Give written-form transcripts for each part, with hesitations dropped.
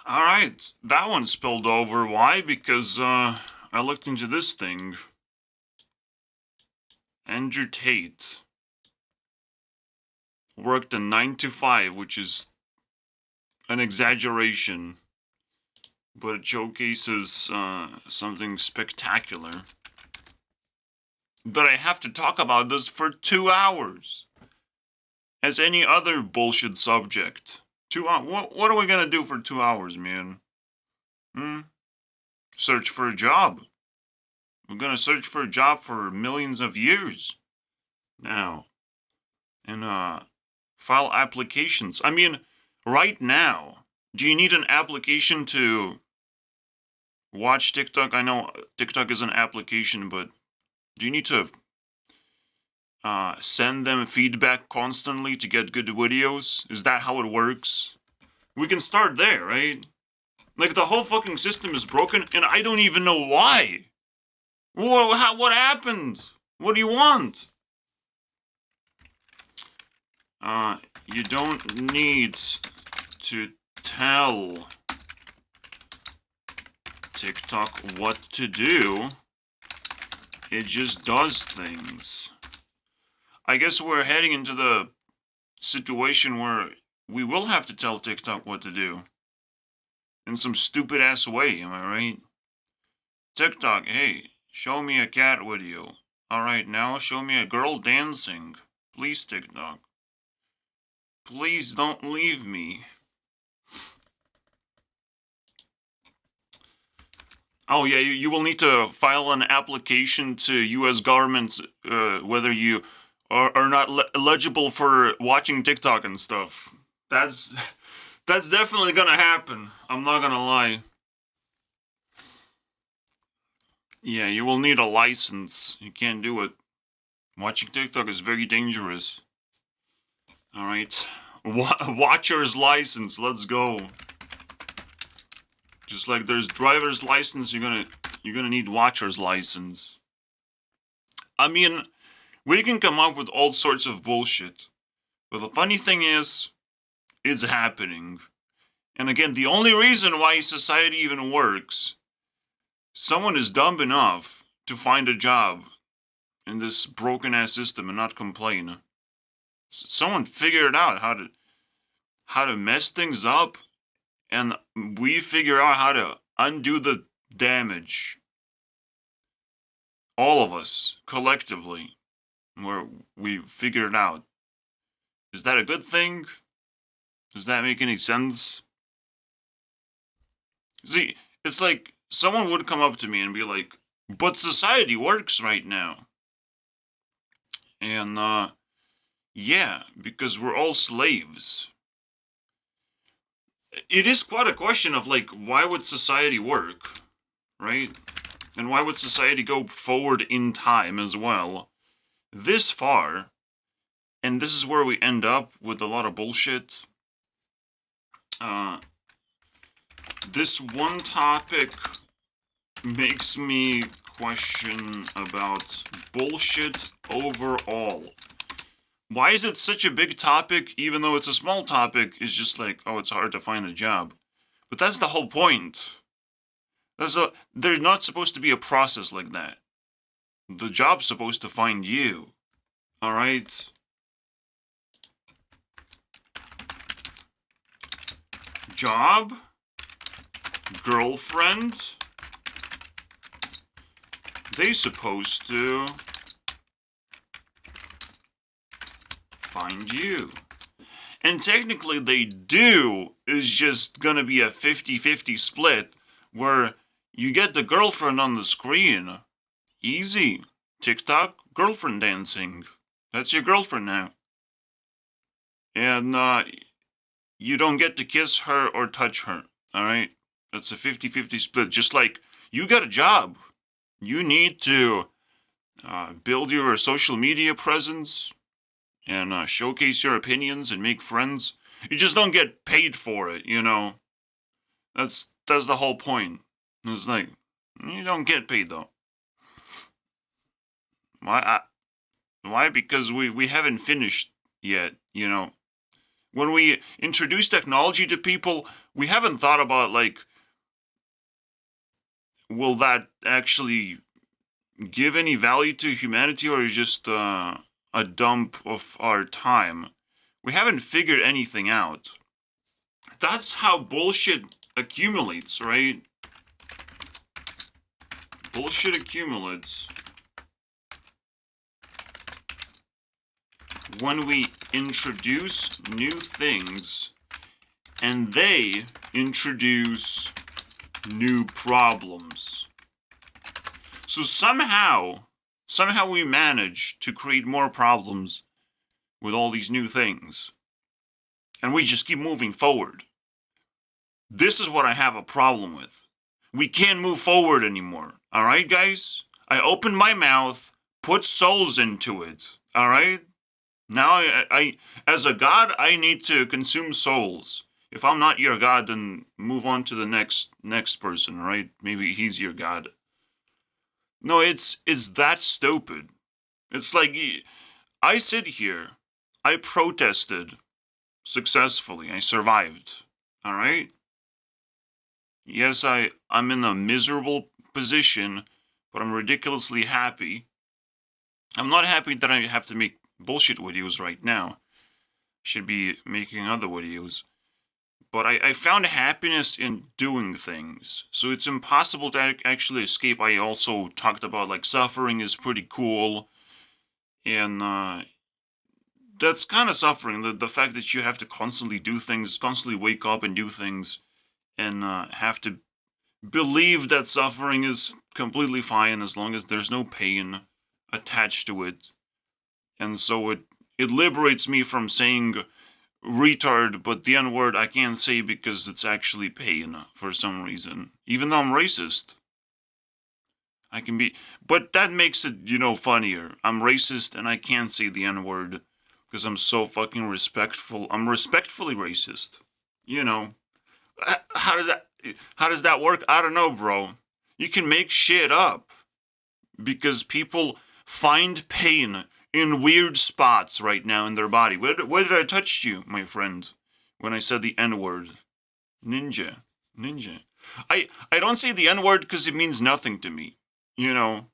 Alright, that one spilled over. Why? Because, I looked into this thing. Andrew Tate worked a 9 to 5, which is an exaggeration, but it showcases, something spectacular. That I have to talk about this for 2 hours. As any other bullshit subject. 2 hours. What are we gonna do for 2 hours, man? Search for a job. We're gonna search for a job for millions of years now. And, file applications. I mean, right now, do you need an application to watch TikTok? I know TikTok is an application, but do you need to send them feedback constantly to get good videos? Is that how it works? We can start there, right? Like, the whole fucking system is broken, and I don't even know why. What happened? What do you want? You don't need to tell TikTok what to do. It just does things. I guess we're heading into the situation where we will have to tell TikTok what to do. In some stupid ass way, am I right? TikTok, hey, show me a cat video. Alright, now show me a girl dancing. Please, TikTok. Please don't leave me. Oh yeah, you will need to file an application to U.S. government whether you are not eligible for watching TikTok and stuff. That's definitely gonna happen. I'm not gonna lie. Yeah, you will need a license. You can't do it. Watching TikTok is very dangerous. Alright. Watcher's license, let's go. Just like there's driver's license, you're gonna need watcher's license. I mean, we can come up with all sorts of bullshit. But the funny thing is, it's happening. And again, the only reason why society even works, someone is dumb enough to find a job in this broken ass system and not complain. Someone figured out how to mess things up, and we figure out how to undo the damage. All of us, collectively, where we figure it out. Is that a good thing? Does that make any sense? See, it's like someone would come up to me and be like, but society works right now. And, yeah, because we're all slaves. It is quite a question of, like, why would society work, right? And why would society go forward in time as well? This far, and this is where we end up with a lot of bullshit. This one topic makes me question about bullshit overall. Why is it such a big topic, even though it's a small topic? It's just like, oh, it's hard to find a job. But that's the whole point. There's not supposed to be a process like that. The job's supposed to find you. Alright? Job? Girlfriend? They supposed to find you. And technically they do, is just gonna be a 50-50 split where you get the girlfriend on the screen. Easy. TikTok, girlfriend dancing. That's your girlfriend now. And you don't get to kiss her or touch her. Alright? That's a 50-50 split. Just like you got a job. You need to build your social media presence and showcase your opinions and make friends. You just don't get paid for it, you know. That's the whole point. It's like, you don't get paid though. Why? Why? Because we haven't finished yet, you know. When we introduce technology to people, we haven't thought about, like, will that actually give any value to humanity, or is just a dump of our time? We haven't figured anything out. That's how bullshit accumulates, right? Bullshit accumulates when we introduce new things and they introduce new problems. So somehow we manage to create more problems with all these new things. And we just keep moving forward. This is what I have a problem with. We can't move forward anymore. Alright, guys? I opened my mouth, put souls into it. Alright? Now, I as a god, I need to consume souls. If I'm not your god, then move on to the next person, right? Maybe he's your god. No, it's that stupid. It's like, I sit here, I protested successfully, I survived, alright? Yes, I'm in a miserable position, but I'm ridiculously happy. I'm not happy that I have to make bullshit videos right now. Should be making other videos. But I found happiness in doing things. So it's impossible to actually escape. I also talked about, like, suffering is pretty cool. And that's kind of suffering. The fact that you have to constantly do things, constantly wake up and do things, and have to believe that suffering is completely fine as long as there's no pain attached to it. And so it liberates me from saying retard, but the N-word I can't say because it's actually pain for some reason. Even though I'm racist. I can be... But that makes it, funnier. I'm racist and I can't say the N-word because I'm so fucking respectful. I'm respectfully racist. How does that work? I don't know, bro. You can make shit up because people find pain in weird spots right now in their body. Where did I touch you, my friend, when I said the N-word? Ninja. I don't say the N-word because it means nothing to me. I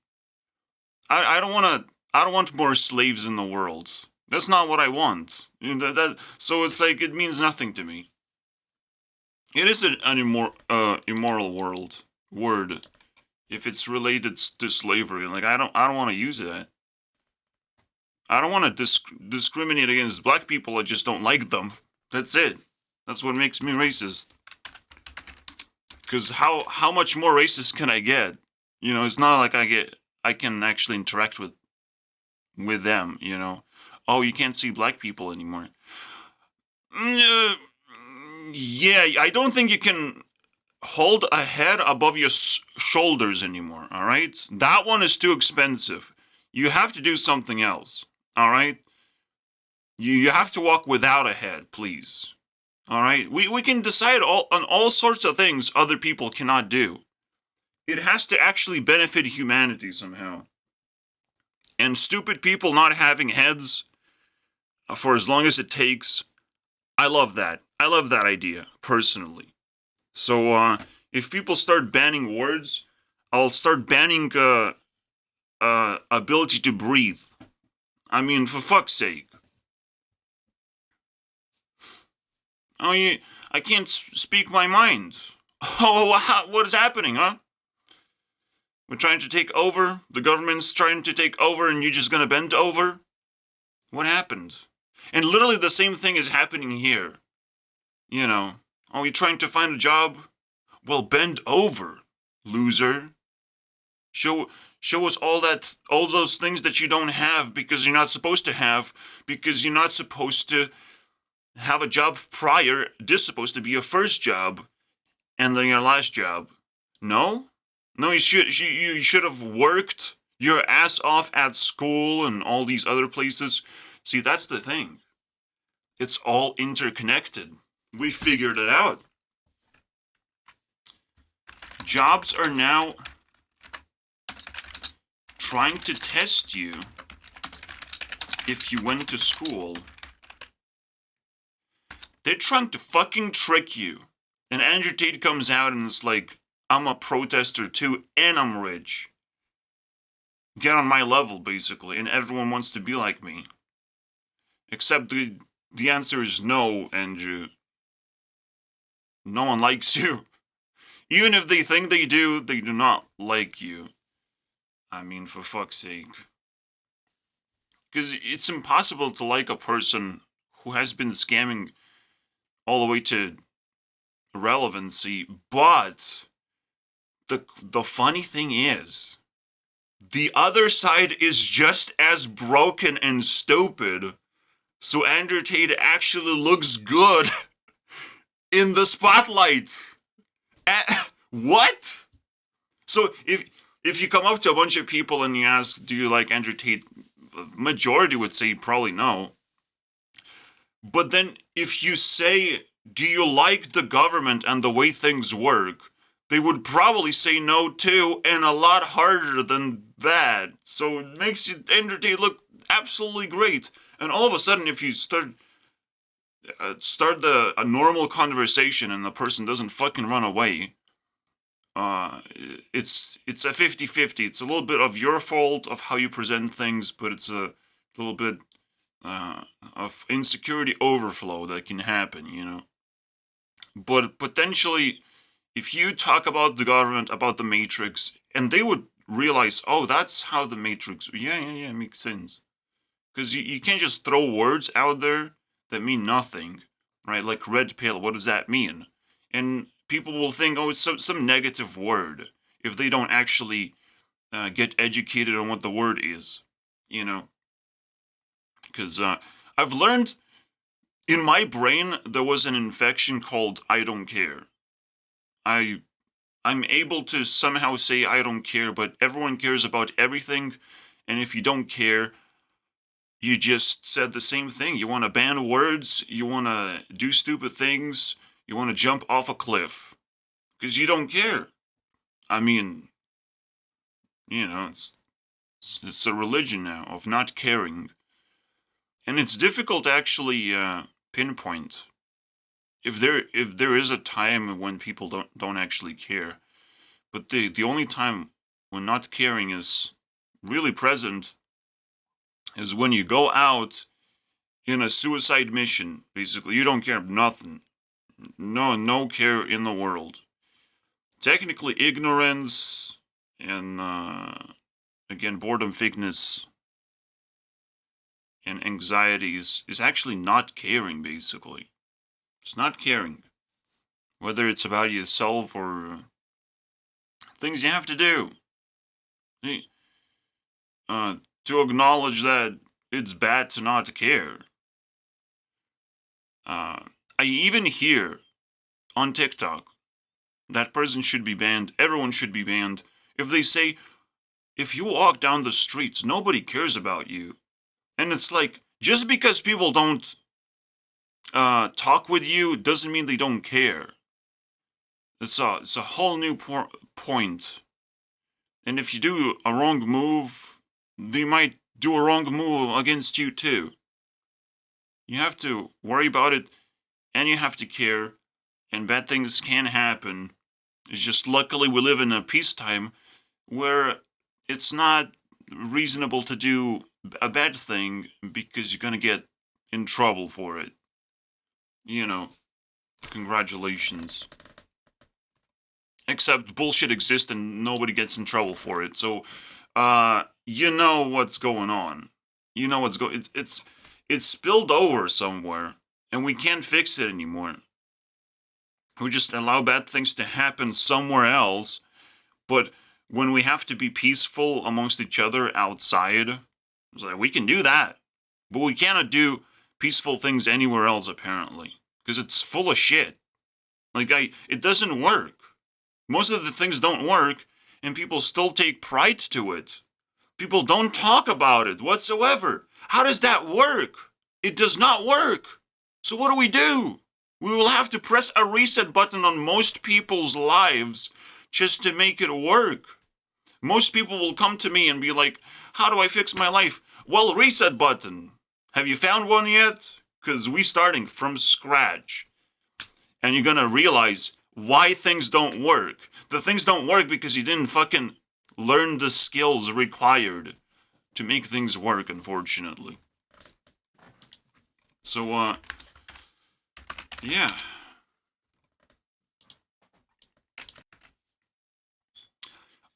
don't want more slaves in the world. That's not what I want. So it's like, it means nothing to me. It is an immoral word if it's related to slavery. Like, I don't want to use that. I don't want to discriminate against black people. I just don't like them. That's it. That's what makes me racist. Because how much more racist can I get? It's not like I can actually interact with them. Oh, you can't see black people anymore. Yeah, I don't think you can hold a head above your shoulders anymore. All right, that one is too expensive. You have to do something else. All right? You have to walk without a head, please. All right? We can decide on all sorts of things other people cannot do. It has to actually benefit humanity somehow. And stupid people not having heads for as long as it takes, I love that. I love that idea, personally. So, if people start banning words, I'll start banning ability to breathe. I mean, for fuck's sake. Oh, I can't speak my mind. Oh, what is happening, huh? We're trying to take over? The government's trying to take over and you're just gonna bend over? What happened? And literally the same thing is happening here. Oh, you're trying to find a job? Well, bend over, loser. Show us all those things that you don't have because you're not supposed to have, because you're not supposed to have a job prior. This is supposed to be your first job and then your last job. No, you should have worked your ass off at school and all these other places. See, that's the thing. It's all interconnected. We figured it out. Jobs are now trying to test you if you went to school. they're trying to fucking trick you. And Andrew Tate comes out and it's like, I'm a protester too, and I'm rich. Get on my level, basically, and everyone wants to be like me. Except the answer is no, Andrew. No one likes you. Even if they think they do not like you. I mean, for fuck's sake. Because it's impossible to like a person who has been scamming all the way to irrelevancy, but the funny thing is, the other side is just as broken and stupid, so Andrew Tate actually looks good in the spotlight. What? So if you come up to a bunch of people and you ask, do you like Andrew Tate? The majority would say probably no. But then if you say, do you like the government and the way things work? They would probably say no too, and a lot harder than that. So it makes you Andrew Tate look absolutely great. And all of a sudden, if you start a normal conversation and the person doesn't fucking run away, it's a 50-50. It's a little bit of your fault of how you present things, but it's a little bit of insecurity overflow that can happen, you know. But potentially, if you talk about the government, about the Matrix, and they would realize, oh, that's how the Matrix, yeah, makes sense. Because you can't just throw words out there that mean nothing, right? Like red pill, what does that mean? And people will think, oh, it's some negative word, if they don't actually get educated on what the word is, you know? Because I've learned, in my brain, there was an infection called I don't care. I'm able to somehow say I don't care, but everyone cares about everything, and if you don't care, you just said the same thing. You want to ban words, you want to do stupid things, you want to jump off a cliff, because you don't care. I mean, you know, it's a religion now of not caring, and it's difficult to actually pinpoint if there is a time when people don't actually care. But the only time when not caring is really present is when you go out in a suicide mission. Basically, you don't care nothing. No care in the world. Technically, ignorance and again, boredom, fakeness, and anxiety is actually not caring, basically. It's not caring. Whether it's about yourself or things you have to do. To acknowledge that it's bad to not care. I even hear on TikTok that person should be banned, everyone should be banned, if they say, if you walk down the streets, nobody cares about you. And it's like, just because people don't talk with you doesn't mean they don't care. It's a whole new point. And if you do a wrong move, they might do a wrong move against you too. You have to worry about it, and you have to care, and bad things can happen. It's just luckily we live in a peacetime where it's not reasonable to do a bad thing because you're gonna get in trouble for it. You know, congratulations. Except bullshit exists and nobody gets in trouble for it. So, you know what's going on. You know what's going. It's spilled over somewhere, and we can't fix it anymore. We just allow bad things to happen somewhere else. But when we have to be peaceful amongst each other outside, it's like we can do that, but we cannot do peaceful things anywhere else apparently, because it's full of shit. Like it doesn't work. Most of the things don't work, and people still take pride to it. People don't talk about it whatsoever. How does that work? It does not work. So what do? We will have to press a reset button on most people's lives just to make it work. Most people will come to me and be like, how do I fix my life? Well, reset button. Have you found one yet? Because we starting from scratch. And you're gonna realize why things don't work. The things don't work because you didn't fucking learn the skills required to make things work, unfortunately. So, yeah.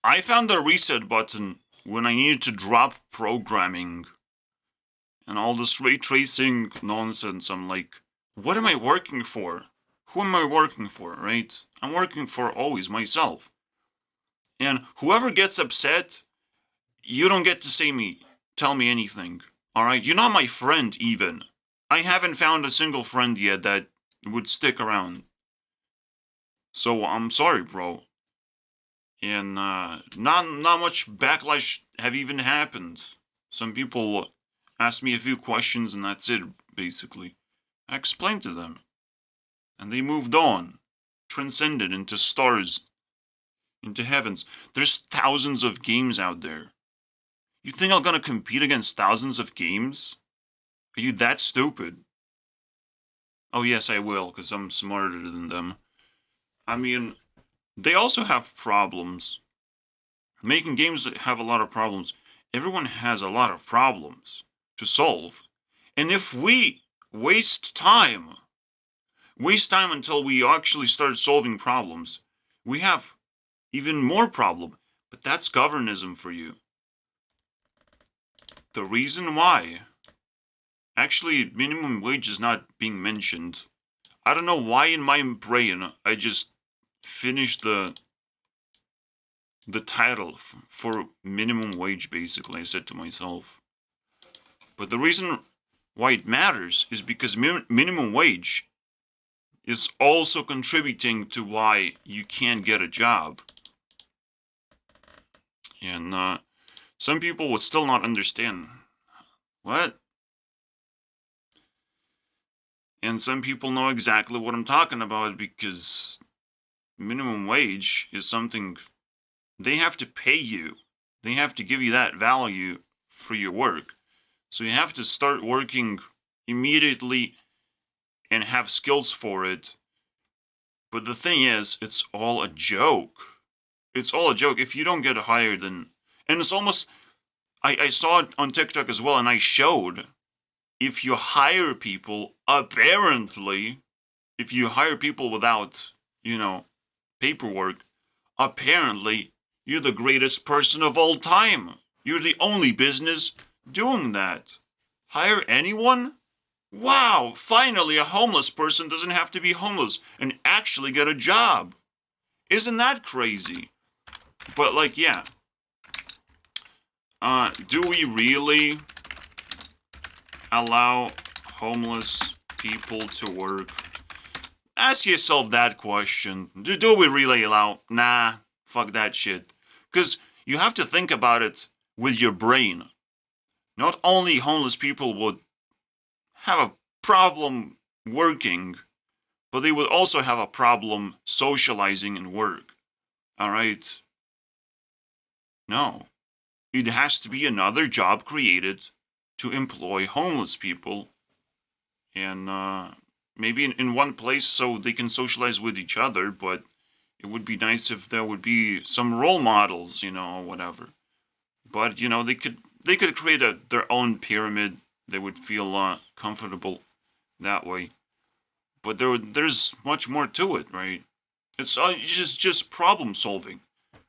I found the reset button when I needed to drop programming and all this ray tracing nonsense. I'm like, what am I working for? Who am I working for, right? I'm working for always myself. And whoever gets upset, you don't get to tell me anything. Alright? You're not my friend, even. I haven't found a single friend yet that would stick around. So I'm sorry, bro. And not much backlash have even happened. Some people asked me a few questions and that's it, basically. I explained to them. And they moved on. Transcended into stars. Into heavens. There's thousands of games out there. You think I'm gonna compete against thousands of games? Are you that stupid? Oh yes, I will, because I'm smarter than them. I mean, they also have problems. Making games that have a lot of problems. Everyone has a lot of problems to solve. And if we waste time until we actually start solving problems, we have even more problem. But that's governism for you. The reason why, actually, minimum wage is not being mentioned. I don't know why in my brain I just finished the title for minimum wage, basically, I said to myself. But the reason why it matters is because minimum wage is also contributing to why you can't get a job. And some people would still not understand. What? And some people know exactly what I'm talking about because minimum wage is something they have to pay you. They have to give you that value for your work. So you have to start working immediately and have skills for it. But the thing is, it's all a joke. It's all a joke. If you don't get hired, then... And it's almost... I saw it on TikTok as well, and I showed... If you hire people, apparently... If you hire people without, paperwork... Apparently, you're the greatest person of all time. You're the only business doing that. Hire anyone? Wow, finally a homeless person doesn't have to be homeless and actually get a job. Isn't that crazy? But yeah. Do we really allow homeless people to work? Ask yourself that question. Do we really allow? Nah, fuck that shit. Because you have to think about it with your brain. Not only homeless people would have a problem working, but they would also have a problem socializing and work. Alright? No. It has to be another job created to employ homeless people. And maybe in one place so they can socialize with each other, but it would be nice if there would be some role models, or whatever. But, they could create their own pyramid. They would feel comfortable that way. But there's much more to it, right? It's just problem solving.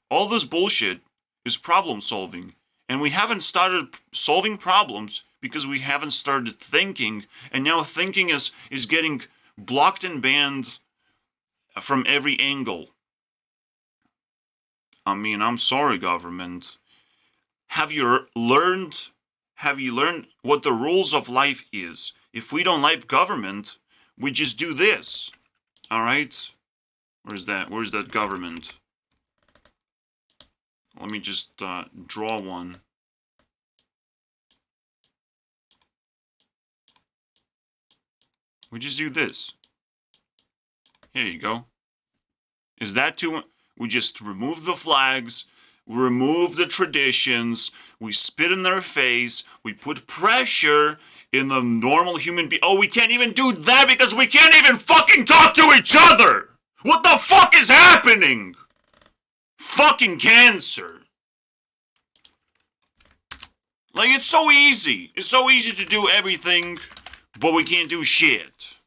All this bullshit is problem solving. And we haven't started solving problems because we haven't started thinking. And now thinking is getting blocked and banned from every angle. I mean, I'm sorry, government. Have you learned what the rules of life is? If we don't like government, we just do this. Alright? Where's that government? Let me just draw one. We just do this. Here you go. Is that too... We just remove the flags, remove the traditions, we spit in their face, we put pressure, in the normal human being. Oh, we can't even do that because we can't even fucking talk to each other! What the fuck is happening? Fucking cancer. Like, it's so easy. It's so easy to do everything, but we can't do shit.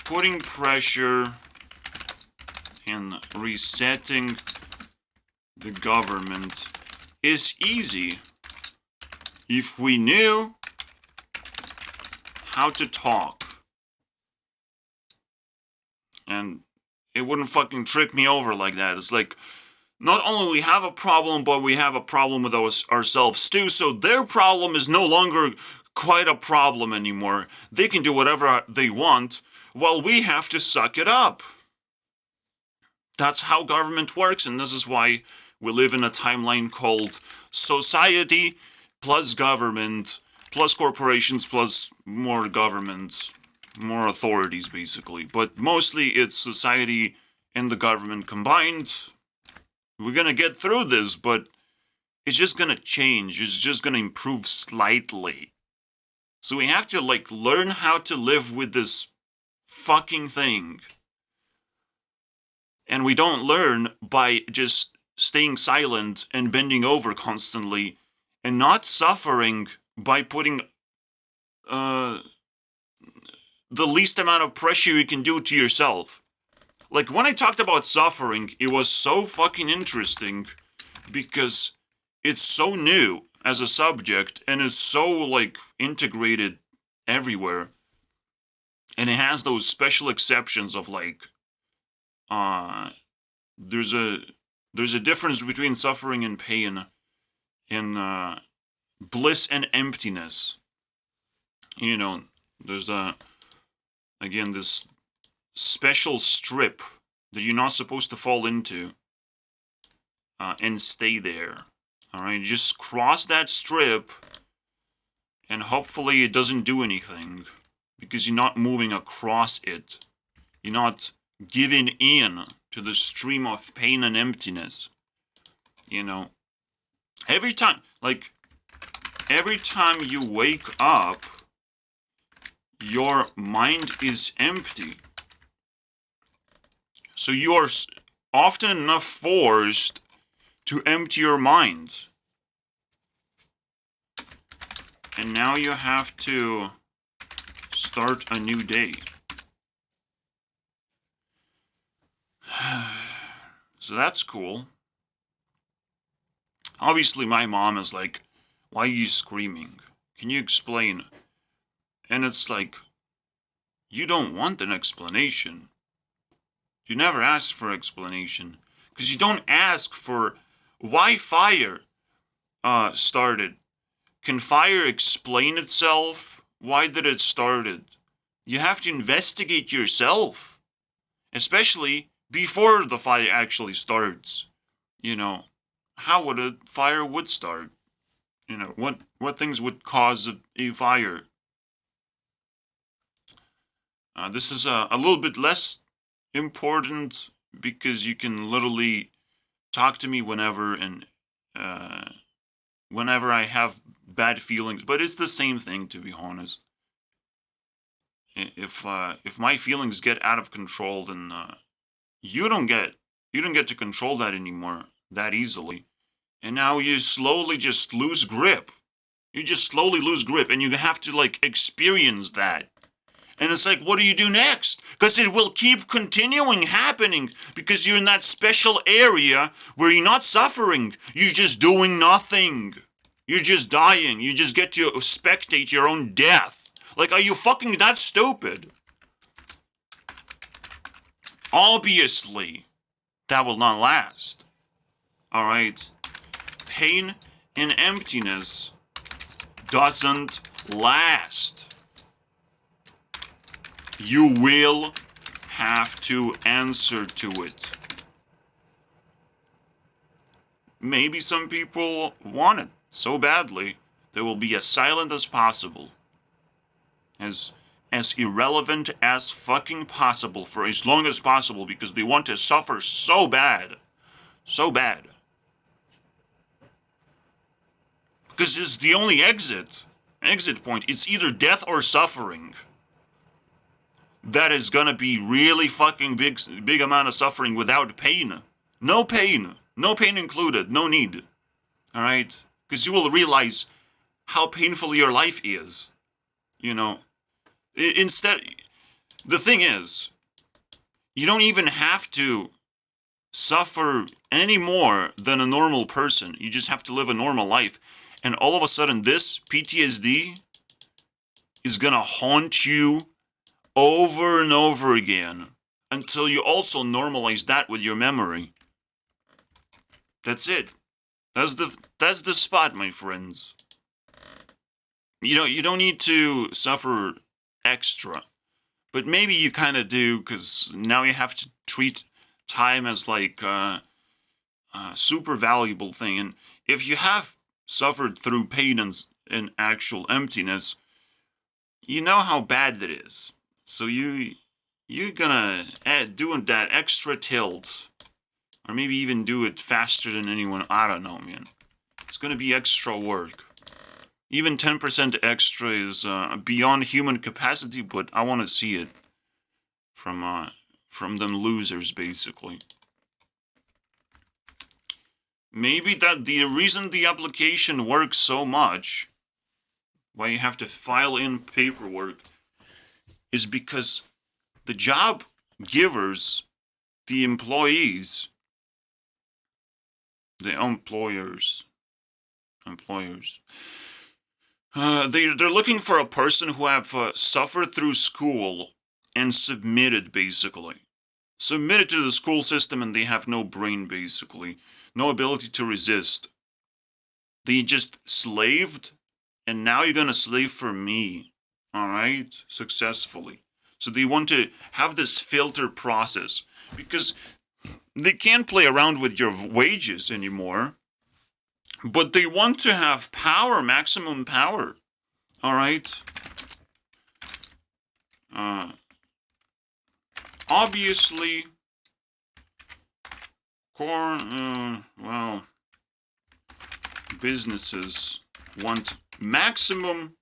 Putting pressure and resetting the government is easy if we knew how to talk. And it wouldn't fucking trip me over like that. It's like, not only we have a problem, but we have a problem with ourselves too, so their problem is no longer quite a problem anymore. They can do whatever they want, while we have to suck it up. That's how government works, and this is why we live in a timeline called society plus government plus corporations plus more government, more authorities basically. But mostly it's society and the government combined. We're gonna get through this, but it's just gonna change. It's just gonna improve slightly. So we have to like learn how to live with this fucking thing. And we don't learn by just staying silent and bending over constantly and not suffering by putting the least amount of pressure you can do to yourself. Like, when I talked about suffering, it was so fucking interesting because it's so new as a subject and it's so, like, integrated everywhere. And it has those special exceptions of, like, there's a difference between suffering and pain and bliss and emptiness. You know, there's again, this special strip that you're not supposed to fall into and stay there. Alright, just cross that strip and hopefully it doesn't do anything because you're not moving across it. You're not giving in to the stream of pain and emptiness. You know, every time you wake up, your mind is empty. So you are often enough forced to empty your mind. And now you have to start a new day. So that's cool. Obviously my mom is like, why are you screaming? Can you explain? And it's like, you don't want an explanation. You never ask for explanation. Because you don't ask for why fire started. Can fire explain itself? Why did it started? You have to investigate yourself. Especially before the fire actually starts. You know, how would a fire would start? You know, what things would cause a fire? This is a little bit less important because you can literally talk to me whenever and whenever I have bad feelings. But it's the same thing, to be honest. If my feelings get out of control, then you don't get to control that anymore that easily. And now you slowly just lose grip. You just slowly lose grip, and you have to like experience that. And it's like, what do you do next? Because it will keep continuing happening because you're in that special area where you're not suffering. You're just doing nothing. You're just dying. You just get to spectate your own death. Like, are you fucking that stupid? Obviously, that will not last. Alright? Pain and emptiness doesn't last. You will have to answer to it. Maybe some people want it so badly they will be as silent as possible. As irrelevant as fucking possible for as long as possible because they want to suffer so bad. So bad. Because it's the only exit point. It's either death or suffering. That is gonna be really fucking big amount of suffering without pain. No pain. No pain included. No need. Alright? Because you will realize how painful your life is. You know? Instead, the thing is, you don't even have to suffer any more than a normal person. You just have to live a normal life. And all of a sudden, this PTSD is gonna haunt you over and over again until you also normalize that with your memory. That's it. That's the spot, my friends. You don't need to suffer extra, but maybe you kind of do, because now you have to treat time as like a super valuable thing. And if you have suffered through pain and actual emptiness, you know how bad that is. So you're gonna doing that extra tilt, or maybe even do it faster than anyone. I don't know, man. It's gonna be extra work. Even 10% extra is beyond human capacity, but I want to see it from them losers, basically. Maybe that the reason the application works so much, why you have to file in paperwork, is because the job givers, the employees, the employers, they're looking for a person who have suffered through school and submitted, basically. Submitted to the school system, and they have no brain, basically. No ability to resist. They just slaved, and now you're gonna slave for me. Alright? Successfully. So they want to have this filter process, because they can't play around with your wages anymore. But they want to have power, maximum power. Alright? Obviously, businesses want maximum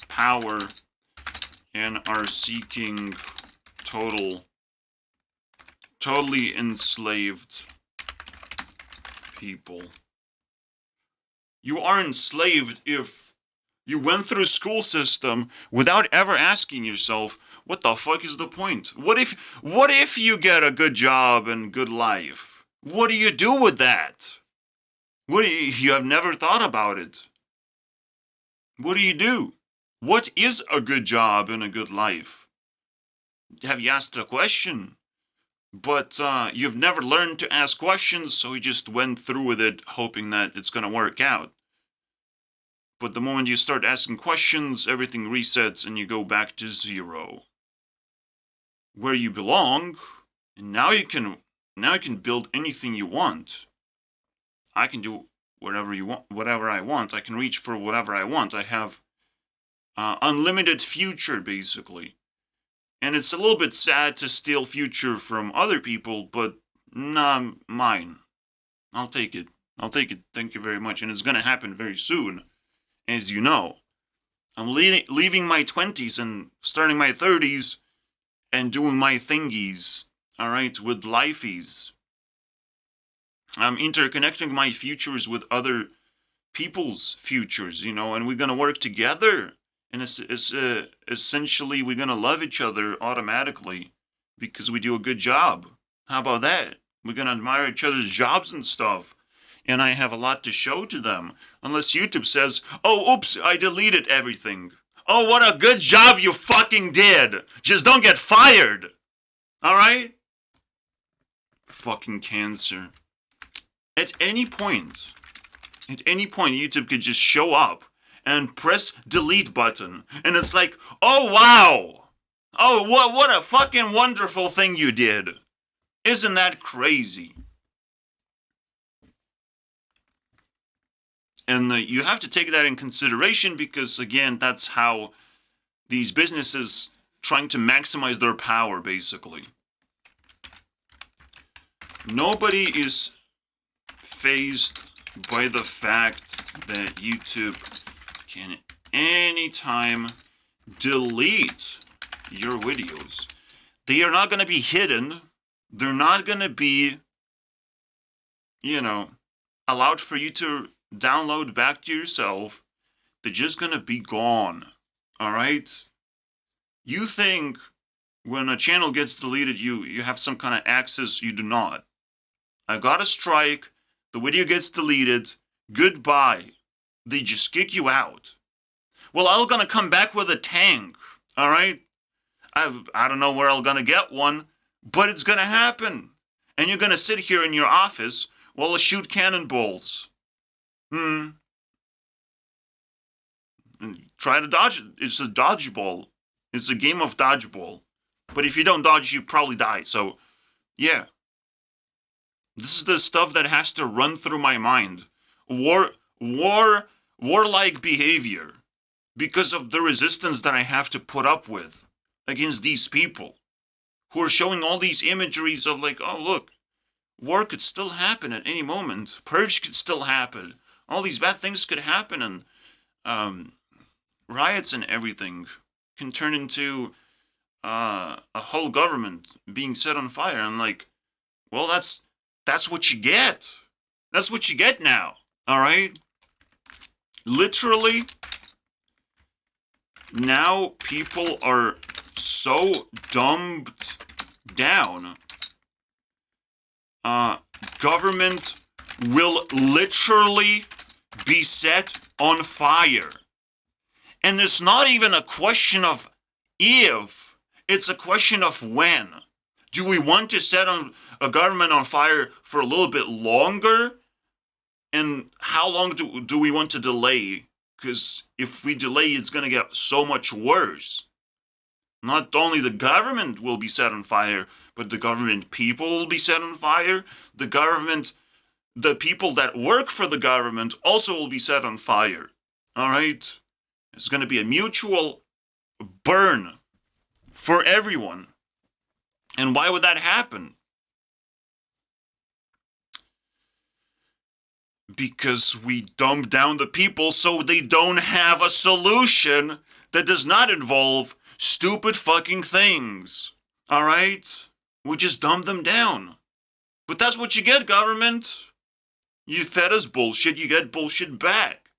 power and are seeking totally enslaved people. You are enslaved if you went through school system without ever asking yourself, what the fuck is the point? What if you get a good job and good life? What do you do with that? You have never thought about it? What do you do? What is a good job and a good life? Have you asked a question? But you've never learned to ask questions, so you just went through with it hoping that it's going to work out. But the moment you start asking questions, everything resets and you go back to zero. Where you belong, and now you can build anything you want. I can do whatever I want. I can reach for whatever I want. I have unlimited future, basically. And it's a little bit sad to steal future from other people, but nah, mine. I'll take it. Thank you very much. And it's gonna happen very soon, as you know. I'm leaving my 20s and starting my 30s and doing my thingies, alright, with lifeies. I'm interconnecting my futures with other people's futures, and we're gonna work together. And essentially, we're gonna love each other automatically because we do a good job. How about that? We're gonna admire each other's jobs and stuff. And I have a lot to show to them. Unless YouTube says, oh, oops, I deleted everything. Oh, what a good job you fucking did. Just don't get fired. Alright? Fucking cancer. At any point, YouTube could just show up and press delete button. And it's like, oh, wow. Oh, what a fucking wonderful thing you did. Isn't that crazy? And you have to take that in consideration because, again, that's how these businesses trying to maximize their power, basically. Nobody is fazed by the fact that YouTube can anytime delete your videos. They are not going to be hidden. They're not going to be, allowed for you to download back to yourself. They're just going to be gone. All right? You think when a channel gets deleted, you have some kind of access. You do not. I got a strike. The video gets deleted. Goodbye. They just kick you out. Well, I'm going to come back with a tank. All right? I don't know where I'm going to get one, but it's going to happen. And you're going to sit here in your office while I shoot cannonballs. And try to dodge it. It's a dodgeball. It's a game of dodgeball. But if you don't dodge, you probably die. So, yeah. This is the stuff that has to run through my mind. Warlike behavior. Because of the resistance that I have to put up with against these people who are showing all these imageries of like, oh, look, war could still happen at any moment. Purge could still happen. All these bad things could happen, and riots and everything can turn into a whole government being set on fire. And like, well, that's what you get. That's what you get now. All right? Literally, now people are so dumbed down. Government will literally be set on fire. And it's not even a question of if, it's a question of when. Do we want to set on a government on fire for a little bit longer? And how long do we want to delay? Because if we delay, it's going to get so much worse. Not only the government will be set on fire, but the government people will be set on fire. The people that work for the government also will be set on fire. All right? It's going to be a mutual burn for everyone. And why would that happen? Because we dumb down the people so they don't have a solution that does not involve stupid fucking things. All right? We just dumb them down. But that's what you get, government. You fed us bullshit, you get bullshit back.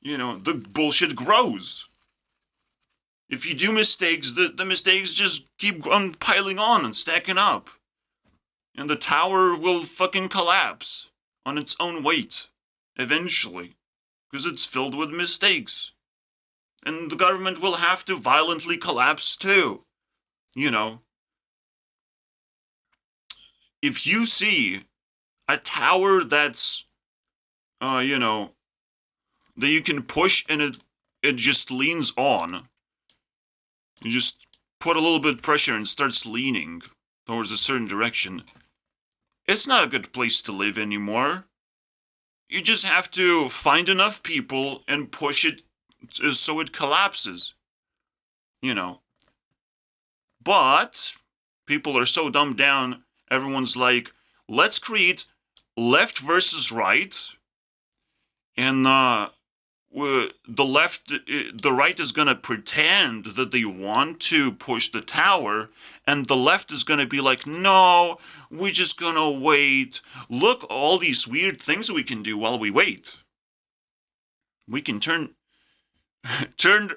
The bullshit grows. If you do mistakes, the mistakes just keep on piling on and stacking up. And the tower will fucking collapse on its own weight, eventually. Because it's filled with mistakes. And the government will have to violently collapse too. If you see a tower that's, that you can push and it just leans on, you just put a little bit of pressure and starts leaning towards a certain direction, it's not a good place to live anymore. You just have to find enough people and push it so it collapses. But people are so dumbed down, everyone's like, let's create left versus right, and the right is going to pretend that they want to push the tower, and the left is going to be like, no, we're just going to wait. Look, all these weird things we can do while we wait. We can turn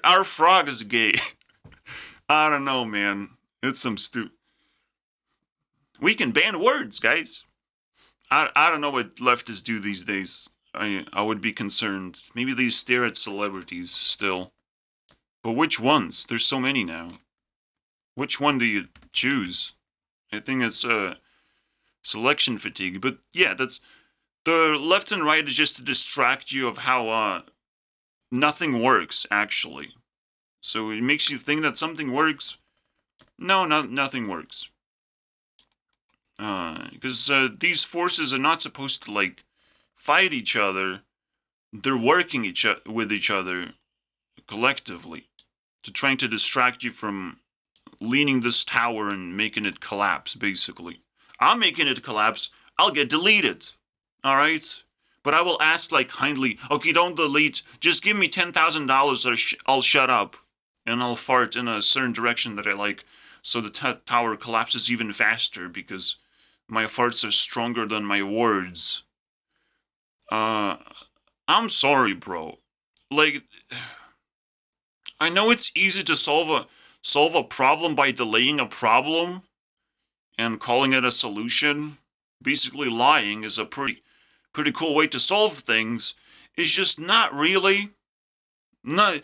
our frogs gay. I don't know, man. It's some We can ban words, guys. I don't know what leftists do these days. I would be concerned. Maybe they stare at celebrities still. But which ones? There's so many now. Which one do you choose? I think it's selection fatigue. But yeah, that's the left and right is just to distract you of how nothing works, actually. So it makes you think that something works. No, nothing works. Because these forces are not supposed to, fight each other. They're working with each other collectively to trying to distract you from leaning this tower and making it collapse, basically. I'm making it collapse. I'll get deleted. All right? But I will ask like kindly, okay, don't delete. Just give me $10,000 or I'll shut up. And I'll fart in a certain direction that I like. So the tower collapses even faster because my farts are stronger than my words. I'm sorry, bro. Like, I know it's easy to solve a problem by delaying a problem and calling it a solution. Basically, lying is a pretty cool way to solve things. It's just not really. No,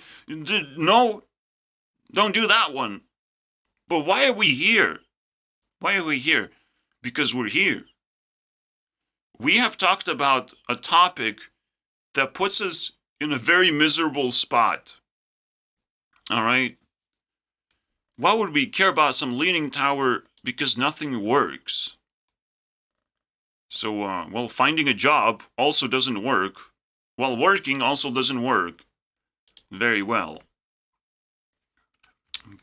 don't do that one. But why are we here? Why are we here? Because we're here. We have talked about a topic that puts us in a very miserable spot. All right? Why would we care about some leaning tower because nothing works? So, well, finding a job also doesn't work, while working also doesn't work very well.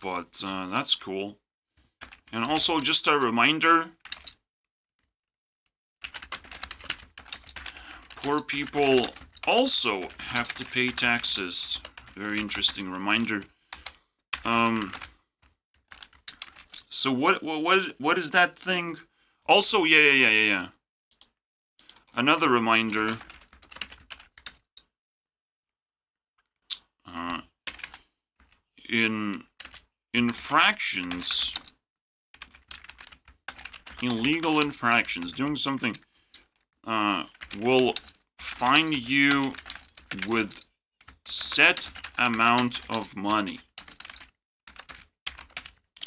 But that's cool. And also, just a reminder, poor people also have to pay taxes. Very interesting reminder. So what is that thing? Also, yeah. Another reminder. In infractions, illegal infractions, doing something, will fine you with set amount of money.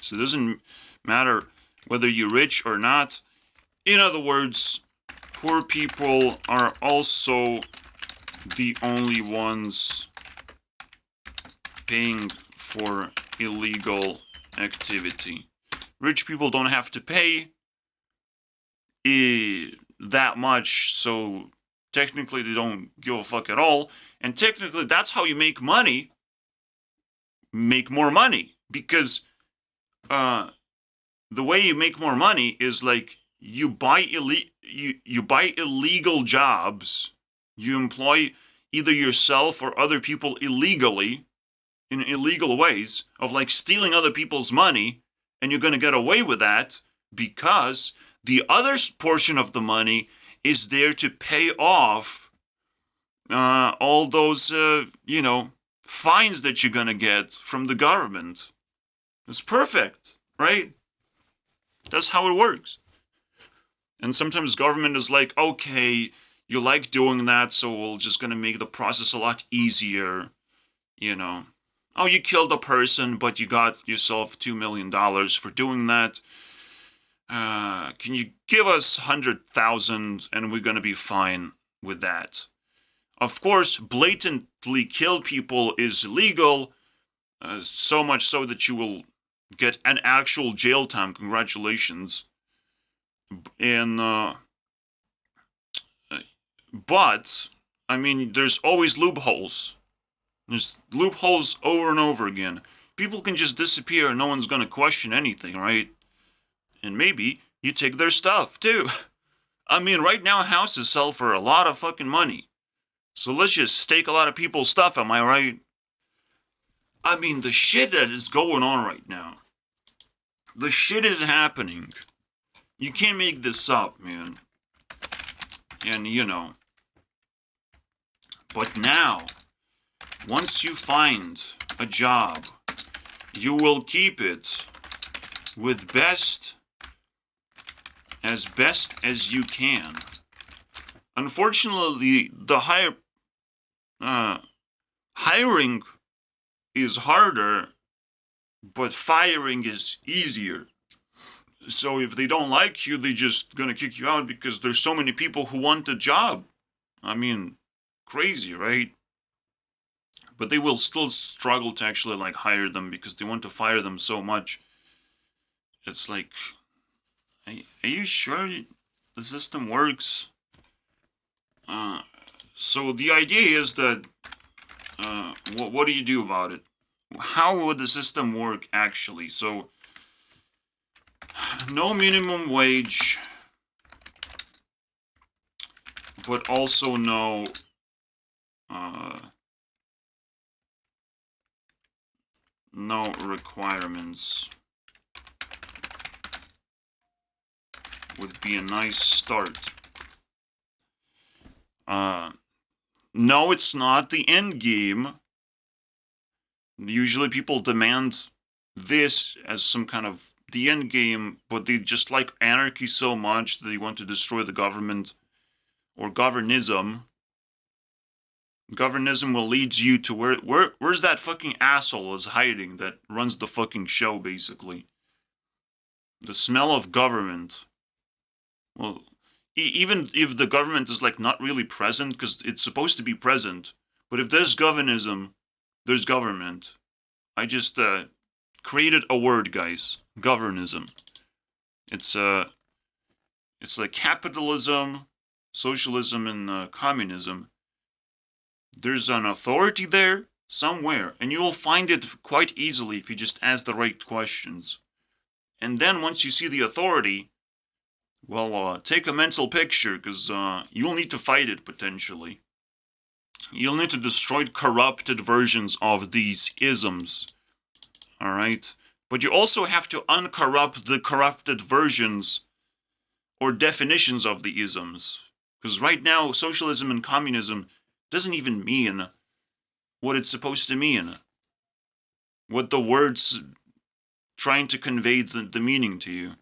So it doesn't matter whether you're rich or not. In other words, poor people are also the only ones paying for illegal activity. Rich people don't have to pay that much, so technically they don't give a fuck at all. And technically that's how you make money. Make more money. Because the way you make more money is like you buy illegal jobs. You employ either yourself or other people illegally, in illegal ways, of like stealing other people's money, and you're going to get away with that because the other portion of the money is there to pay off all those, fines that you're going to get from the government. It's perfect, right? That's how it works. And sometimes government is like, okay, you like doing that, so we're just going to make the process a lot easier, Oh, you killed a person, but you got yourself $2 million for doing that. Can you give us 100,000 and we're going to be fine with that? Of course, blatantly kill people is illegal, so much so that you will get an actual jail time. Congratulations. And, but, I mean, there's always loopholes. There's loopholes over and over again. People can just disappear and no one's gonna question anything, right? And maybe you take their stuff, too. I mean, right now houses sell for a lot of fucking money. So let's just take a lot of people's stuff, am I right? I mean, the shit that is going on right now. The shit is happening. You can't make this up, man. And, But now, once you find a job, you will keep it with best as you can. Unfortunately, the hiring is harder, but firing is easier. So if they don't like you, they're just gonna kick you out because there's so many people who want the job. I mean, crazy, right? But they will still struggle to actually like hire them because they want to fire them so much. It's like, are you sure the system works? So the idea is that, what do you do about it? How would the system work actually? So, no minimum wage. but also no no requirements would be a nice start. No, it's not the end game. Usually people demand this as some kind of the end game, but they just like anarchy so much that they want to destroy the government or governism. Governism will lead you to where's that fucking asshole is hiding that runs the fucking show, basically. The smell of government. Well, even if the government is like not really present, because it's supposed to be present, but if there's governism, there's government. I just created a word, guys. Governism. It's like capitalism, socialism, and communism. There's an authority there somewhere, and you'll find it quite easily if you just ask the right questions. And then once you see the authority, well, take a mental picture, because you'll need to fight it potentially. You'll need to destroy corrupted versions of these isms. Alright? But you also have to uncorrupt the corrupted versions or definitions of the isms. Because right now, socialism and communism doesn't even mean what it's supposed to mean. What the words trying to convey the meaning to you.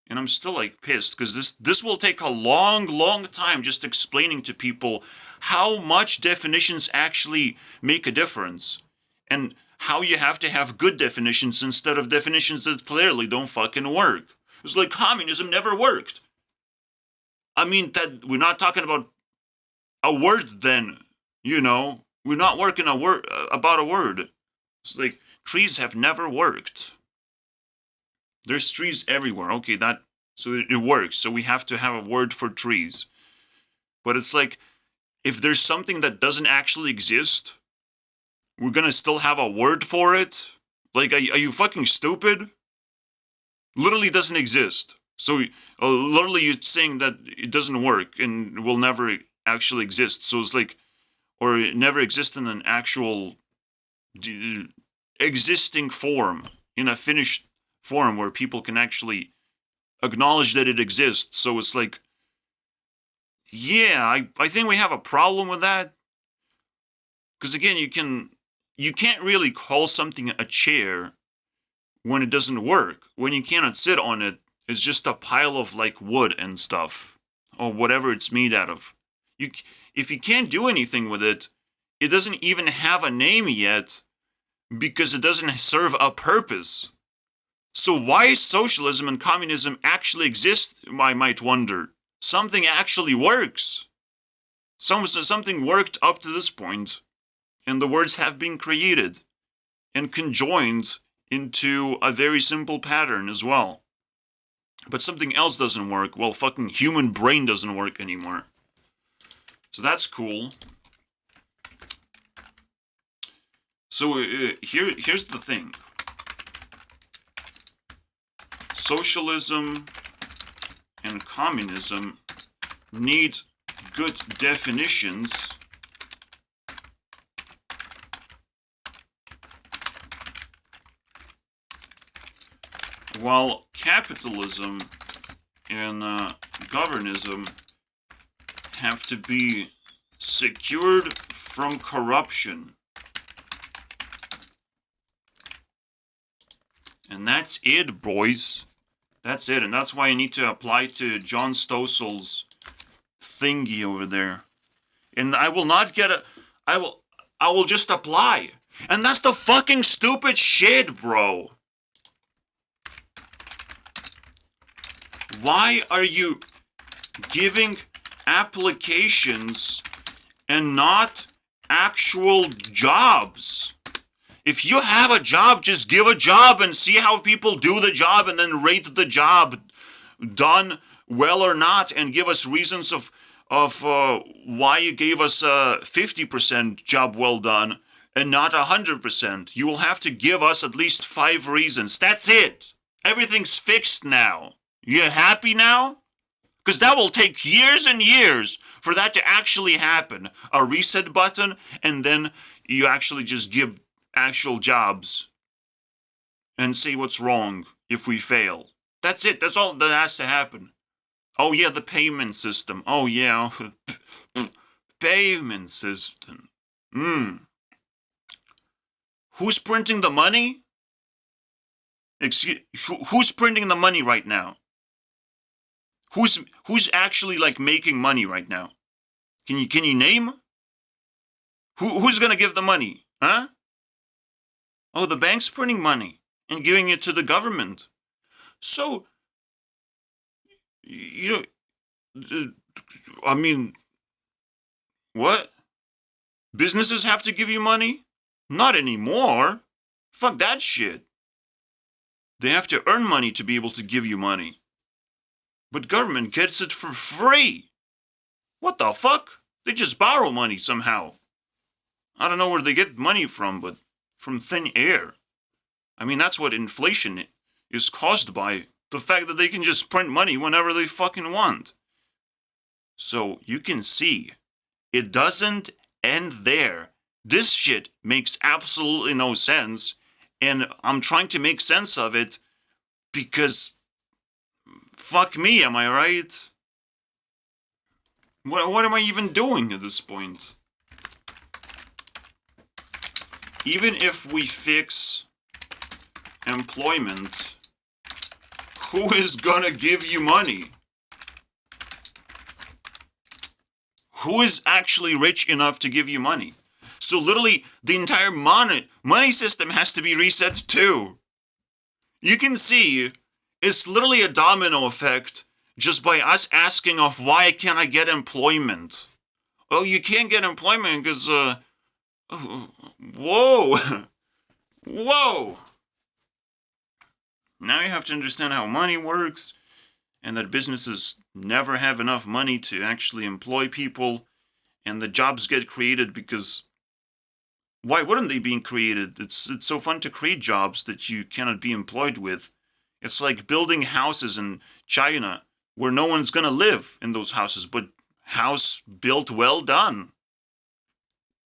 And I'm still like pissed because this will take a long time just explaining to people how much definitions actually make a difference. And how you have to have good definitions instead of definitions that clearly don't fucking work. It's like communism never worked. I mean, that we're not talking about a word then, you know. We're not working about a word. It's like trees have never worked. There's trees everywhere. Okay, so it works. So we have to have a word for trees. But it's like, if there's something that doesn't actually exist, we're gonna still have a word for it? Like, are you fucking stupid? Literally doesn't exist. So, literally you're saying that it doesn't work and will never actually exist. So it's like, or it never exist in an actual existing form, in a finished form where people can actually acknowledge that it exists. So it's like, yeah, I think we have a problem with that. Because again, you can't really call something a chair when it doesn't work. When you cannot sit on it, it's just a pile of like wood and stuff, or whatever it's made out of. If you can't do anything with it, it doesn't even have a name yet, because it doesn't serve a purpose. So why socialism and communism actually exist, I might wonder. Something actually works. Something worked up to this point, and the words have been created and conjoined into a very simple pattern as well. But something else doesn't work. Well, fucking human brain doesn't work anymore. So that's cool. So here's the thing. Socialism and communism need good definitions while capitalism and governism have to be secured from corruption. And that's it, boys. That's it, and that's why I need to apply to John Stossel's thingy over there. And I will not get I will just apply. And that's the fucking stupid shit, bro. Why are you giving applications and not actual jobs? If you have a job, just give a job and see how people do the job, and then rate the job done well or not, and give us reasons of why you gave us a 50% job well done and not 100%. You will have to give us at least 5 reasons. That's it. Everything's fixed now. You happy now? Because that will take years and years for that to actually happen. A reset button, and then you actually just give actual jobs and say what's wrong if we fail. That's it. That's all that has to happen. Oh, yeah, the payment system. Oh, yeah. Payment system. Who's printing the money? Who's printing the money right now? Who's actually like making money right now? Can you name? Who's gonna give the money? Huh? Oh, the bank's printing money and giving it to the government. So, you know, I mean, what? Businesses have to give you money? Not anymore. Fuck that shit. They have to earn money to be able to give you money. But government gets it for free. What the fuck? They just borrow money somehow. I don't know where they get money from, but from thin air. I mean, that's what inflation is caused by. The fact that they can just print money whenever they fucking want. So you can see, it doesn't end there. This shit makes absolutely no sense, and I'm trying to make sense of it because fuck me, am I right? What am I even doing at this point? Even if we fix employment, who is gonna give you money? Who is actually rich enough to give you money? So literally, the entire money system has to be reset too. You can see, it's literally a domino effect just by us asking of why can't I get employment? Oh, you can't get employment because, whoa. Whoa. Now you have to understand how money works and that businesses never have enough money to actually employ people and the jobs get created because why wouldn't they be created? It's so fun to create jobs that you cannot be employed with. It's like building houses in China where no one's gonna live in those houses, but house built, well done.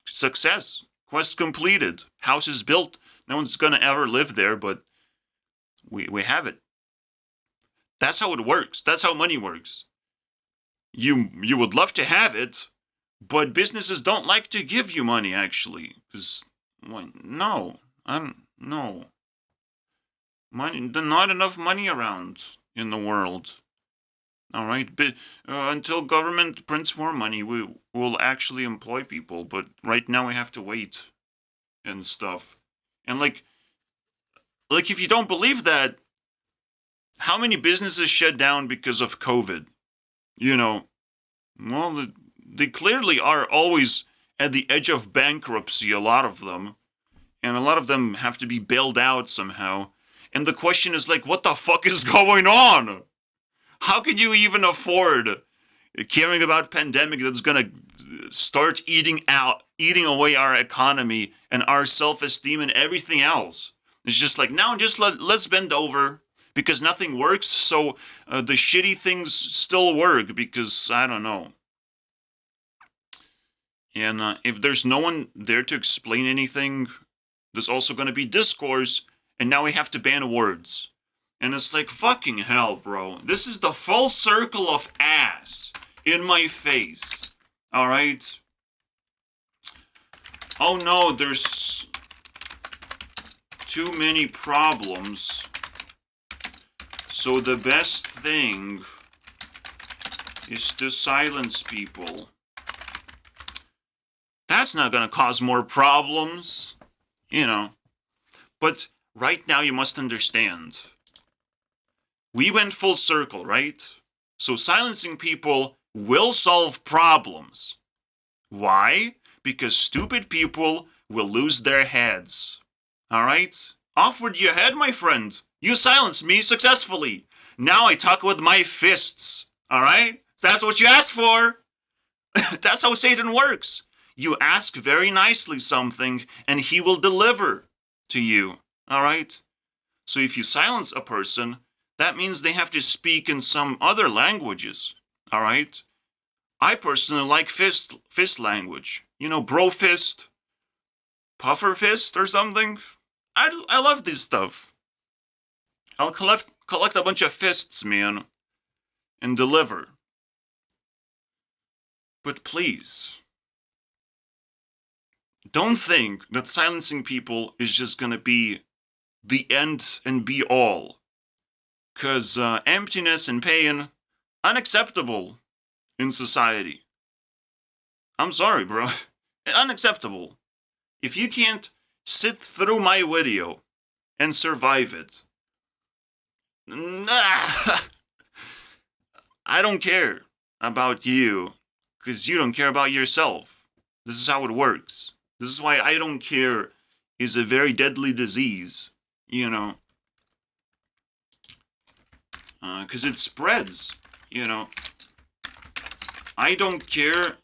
Success. Quest completed. House is built. No one's gonna ever live there, but we have it. That's how it works. That's how money works. You would love to have it, but businesses don't like to give you money, actually. Because, no. I don't know. Money, there's not enough money around in the world. All right? But, until government prints more money, we will actually employ people. But right now we have to wait and stuff. And, like if you don't believe that, how many businesses shut down because of COVID? You know, well, they clearly are always at the edge of bankruptcy, a lot of them. And a lot of them have to be bailed out somehow. And the question is like, what the fuck is going on? How can you even afford caring about pandemic that's gonna start eating away our economy and our self-esteem and everything else? It's just like, now just let's bend over because nothing works, so the shitty things still work because, I don't know. And if there's no one there to explain anything, there's also going to be discourse, and now we have to ban words. And it's like, fucking hell, bro. This is the full circle of ass in my face. Alright? Oh no, there's too many problems. So the best thing is to silence people. That's not gonna cause more problems, you know. But right now you must understand. We went full circle, right? So silencing people will solve problems. Why? Because stupid people will lose their heads. Alright? Off with your head, my friend. You silenced me successfully. Now I talk with my fists. Alright? That's what you asked for. That's how Satan works. You ask very nicely something, and he will deliver to you. Alright? So if you silence a person, that means they have to speak in some other languages. Alright? I personally like fist language. You know, bro fist, puffer fist or something. I love this stuff. I'll collect a bunch of fists, man, and deliver. But please, don't think that silencing people is just gonna be the end and be all. Cause emptiness and pain, unacceptable in society. I'm sorry, bro. Unacceptable. If you can't sit through my video and survive it, I don't care about you, because you don't care about yourself. This is how it works. This is why I don't care is a very deadly disease, you know. Because it spreads, you know. I don't care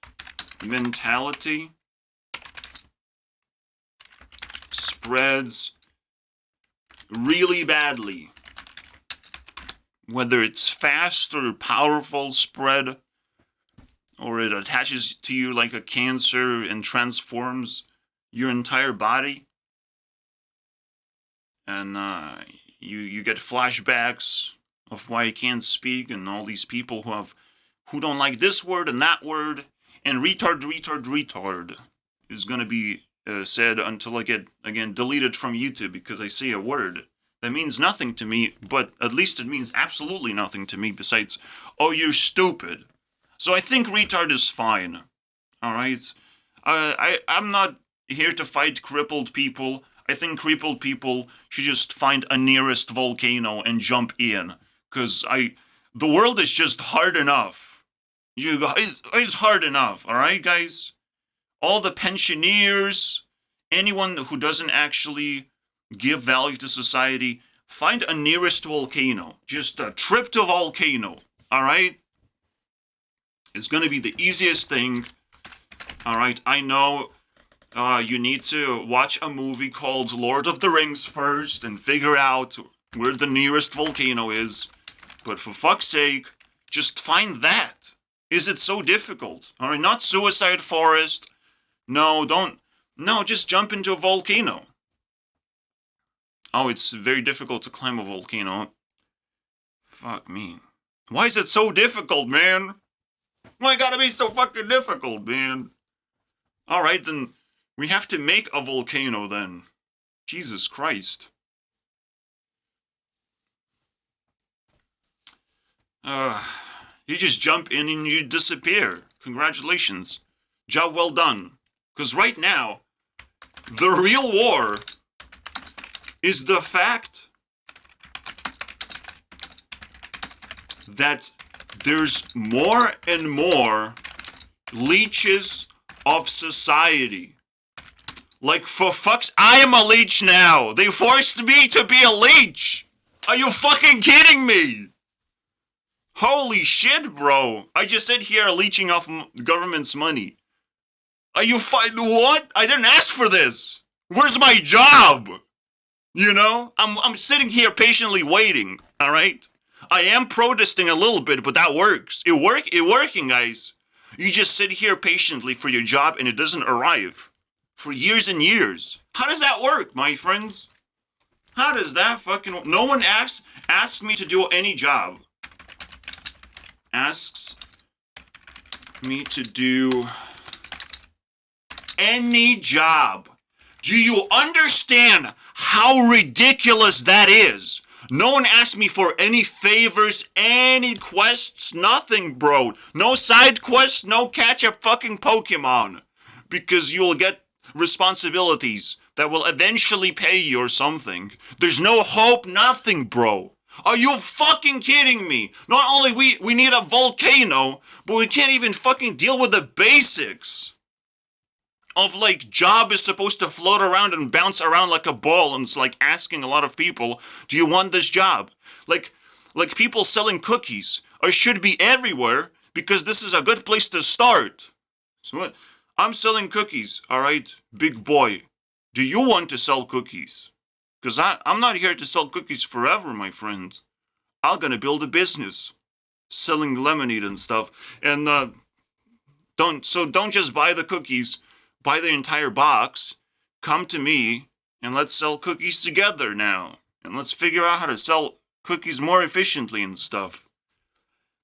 mentality spreads really badly. Whether it's fast or powerful spread, or it attaches to you like a cancer and transforms your entire body, and you get flashbacks of why you can't speak, and all these people who don't like this word and that word, and retard is gonna be said until I get again deleted from YouTube because I say a word that means nothing to me, but at least it means absolutely nothing to me besides, oh, you're stupid. So I think retard is fine. Alright? I'm not here to fight crippled people. I think crippled people should just find a nearest volcano and jump in. Cause the world is just hard enough. It's hard enough, alright guys? All the pensioners, anyone who doesn't actually give value to society, find a nearest volcano. Just a trip to volcano, alright? It's gonna be the easiest thing, alright? I know you need to watch a movie called Lord of the Rings first and figure out where the nearest volcano is. But for fuck's sake, just find that. Is it so difficult? Alright, not Suicide Forest. No, just jump into a volcano. Oh, it's very difficult to climb a volcano. Fuck me. Why is it so difficult, man? Why gotta be so fucking difficult, man? Alright, then we have to make a volcano then. Jesus Christ. You just jump in and you disappear. Congratulations. Job well done. Because right now, the real war is the fact that there's more and more leeches of society. Like, for fuck's... I am a leech now! They forced me to be a leech! Are you fucking kidding me? Holy shit, bro! I just sit here leeching off the government's money. Are you what? I didn't ask for this! Where's my job? You know? I'm sitting here patiently waiting, alright? I am protesting a little bit, but that works. It working, guys. You just sit here patiently for your job and it doesn't arrive. For years and years. How does that work, my friends? How does that fucking work? No one asks me to do any job. Asks me to do any job. Do you understand how ridiculous that is? No one asked me for any favors, any quests, nothing, bro. No side quests, no catch a fucking Pokemon. Because you'll get responsibilities that will eventually pay you or something. There's no hope, nothing, bro. Are you fucking kidding me? Not only we need a volcano, but we can't even fucking deal with the basics. Of like, job is supposed to float around and bounce around like a ball, and it's like asking a lot of people, do you want this job? Like people selling cookies should be everywhere because this is a good place to start. So what? I'm selling cookies, alright, big boy. Do you want to sell cookies? Because I'm not here to sell cookies forever, my friend. I'm gonna build a business. selling lemonade and stuff. And don't just buy the cookies, buy the entire box. Come to me and let's sell cookies together now. And let's figure out how to sell cookies more efficiently and stuff.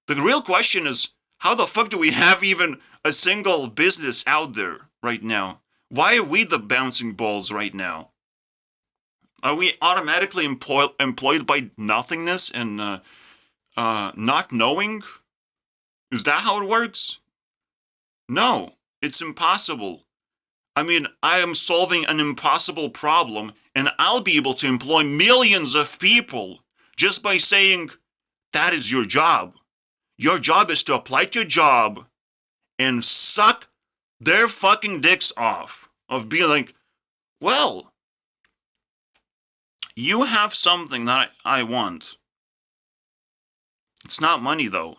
The real question is, how the fuck do we have even a single business out there right now? Why are we the bouncing balls right now? Are we automatically employed by nothingness and not knowing? Is that how it works? No, it's impossible. I mean, I am solving an impossible problem, and I'll be able to employ millions of people just by saying, that is your job. Your job is to apply to a job and suck their fucking dicks off of being like, well, you have something that I want. It's not money, though.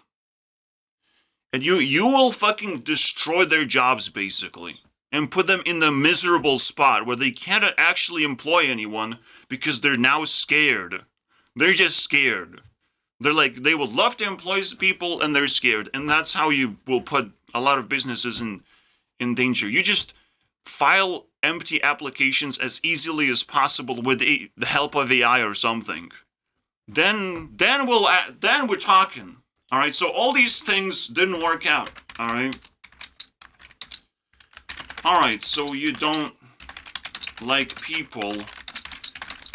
And you will fucking destroy their jobs, basically, and put them in the miserable spot where they can't actually employ anyone because they're now scared. They're just scared. They're like, they would love to employ people and they're scared. And that's how you will put a lot of businesses in danger. You just file empty applications as easily as possible with the help of AI or something. Then we're talking. All right, so all these things didn't work out. All right, so you don't like people.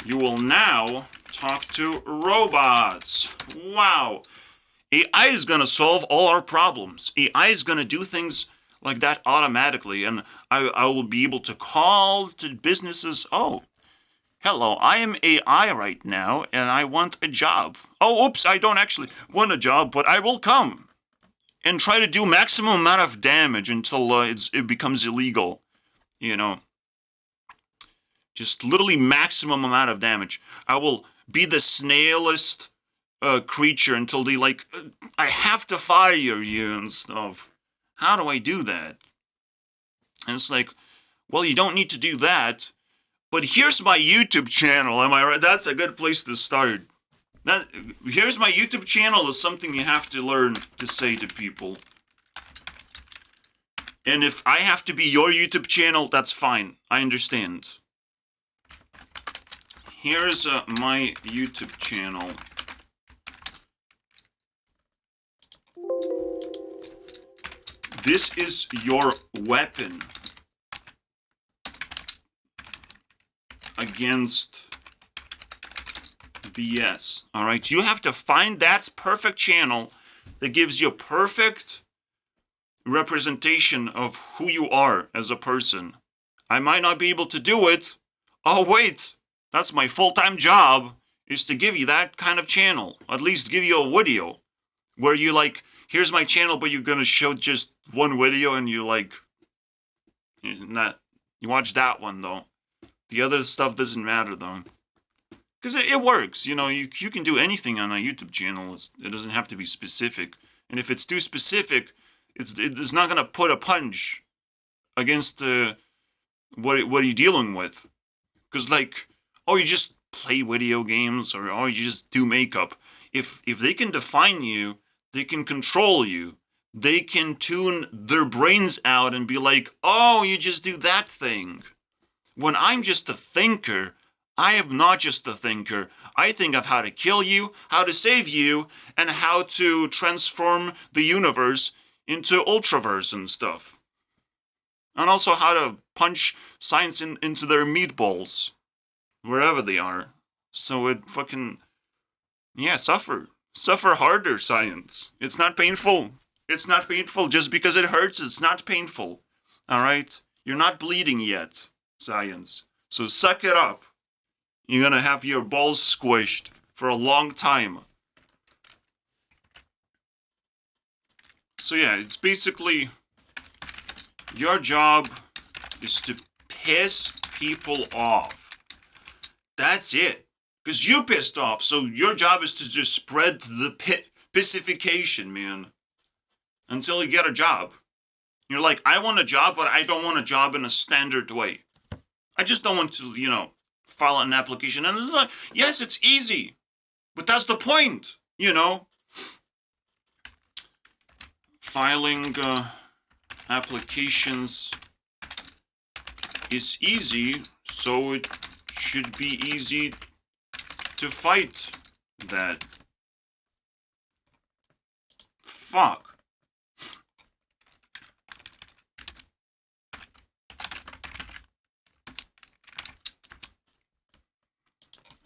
You will now talk to robots. Wow. AI is going to solve all our problems. AI is going to do things like that automatically. And I will be able to call to businesses. Oh, hello, I am AI right now and I want a job. Oh, oops, I don't actually want a job, but I will come and try to do maximum amount of damage until it becomes illegal. You know, just literally maximum amount of damage. I will be the snailest creature until they like, I have to fire you and stuff. How do I do that? And it's like, well, you don't need to do that, but here's my YouTube channel. Am I right? That's a good place to start. Here's my YouTube channel is something you have to learn to say to people. And if I have to be your YouTube channel, that's fine. I understand. Here's my YouTube channel. This is your weapon against BS. All right, you have to find that perfect channel that gives you a perfect representation of who you are as a person. I might not be able to do it. Oh, wait. That's my full-time job, is to give you that kind of channel. At least give you a video where you like, here's my channel, but you're going to show just one video and you like, you watch that one though. The other stuff doesn't matter though. Because it works, you know, you can do anything on a YouTube channel. It doesn't have to be specific. And if it's too specific, it's not going to put a punch against what are you dealing with. Because like, oh, you just play video games, or oh, you just do makeup. If they can define you, they can control you. They can tune their brains out and be like, oh, you just do that thing. When I'm just a thinker, I am not just a thinker. I think of how to kill you, how to save you, and how to transform the universe into ultraverse and stuff. And also how to punch science into their meatballs, wherever they are. So it fucking, yeah, suffer. Suffer harder, science. It's not painful. It's not painful. Just because it hurts, it's not painful. Alright? You're not bleeding yet, science. So suck it up. You're gonna have your balls squished for a long time. So yeah, it's basically, your job is to piss people off. That's it. Because you pissed off, so your job is to just spread the pissification, man. Until you get a job. You're like, I want a job, but I don't want a job in a standard way. I just don't want to, file an application. And it's like, yes, it's easy. But that's the point, filing applications is easy, so it should be easy to fight that. Fuck.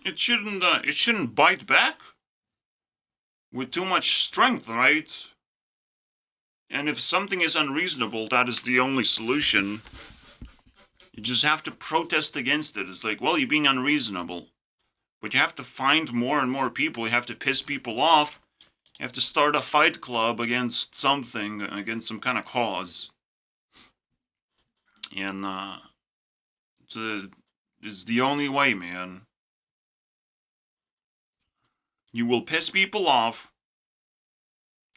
It shouldn't bite back with too much strength, right? And if something is unreasonable, that is the only solution. You just have to protest against it. It's like, well, you're being unreasonable. But you have to find more and more people. You have to piss people off. You have to start a fight club against something, against some kind of cause. And it's the only way, man. You will piss people off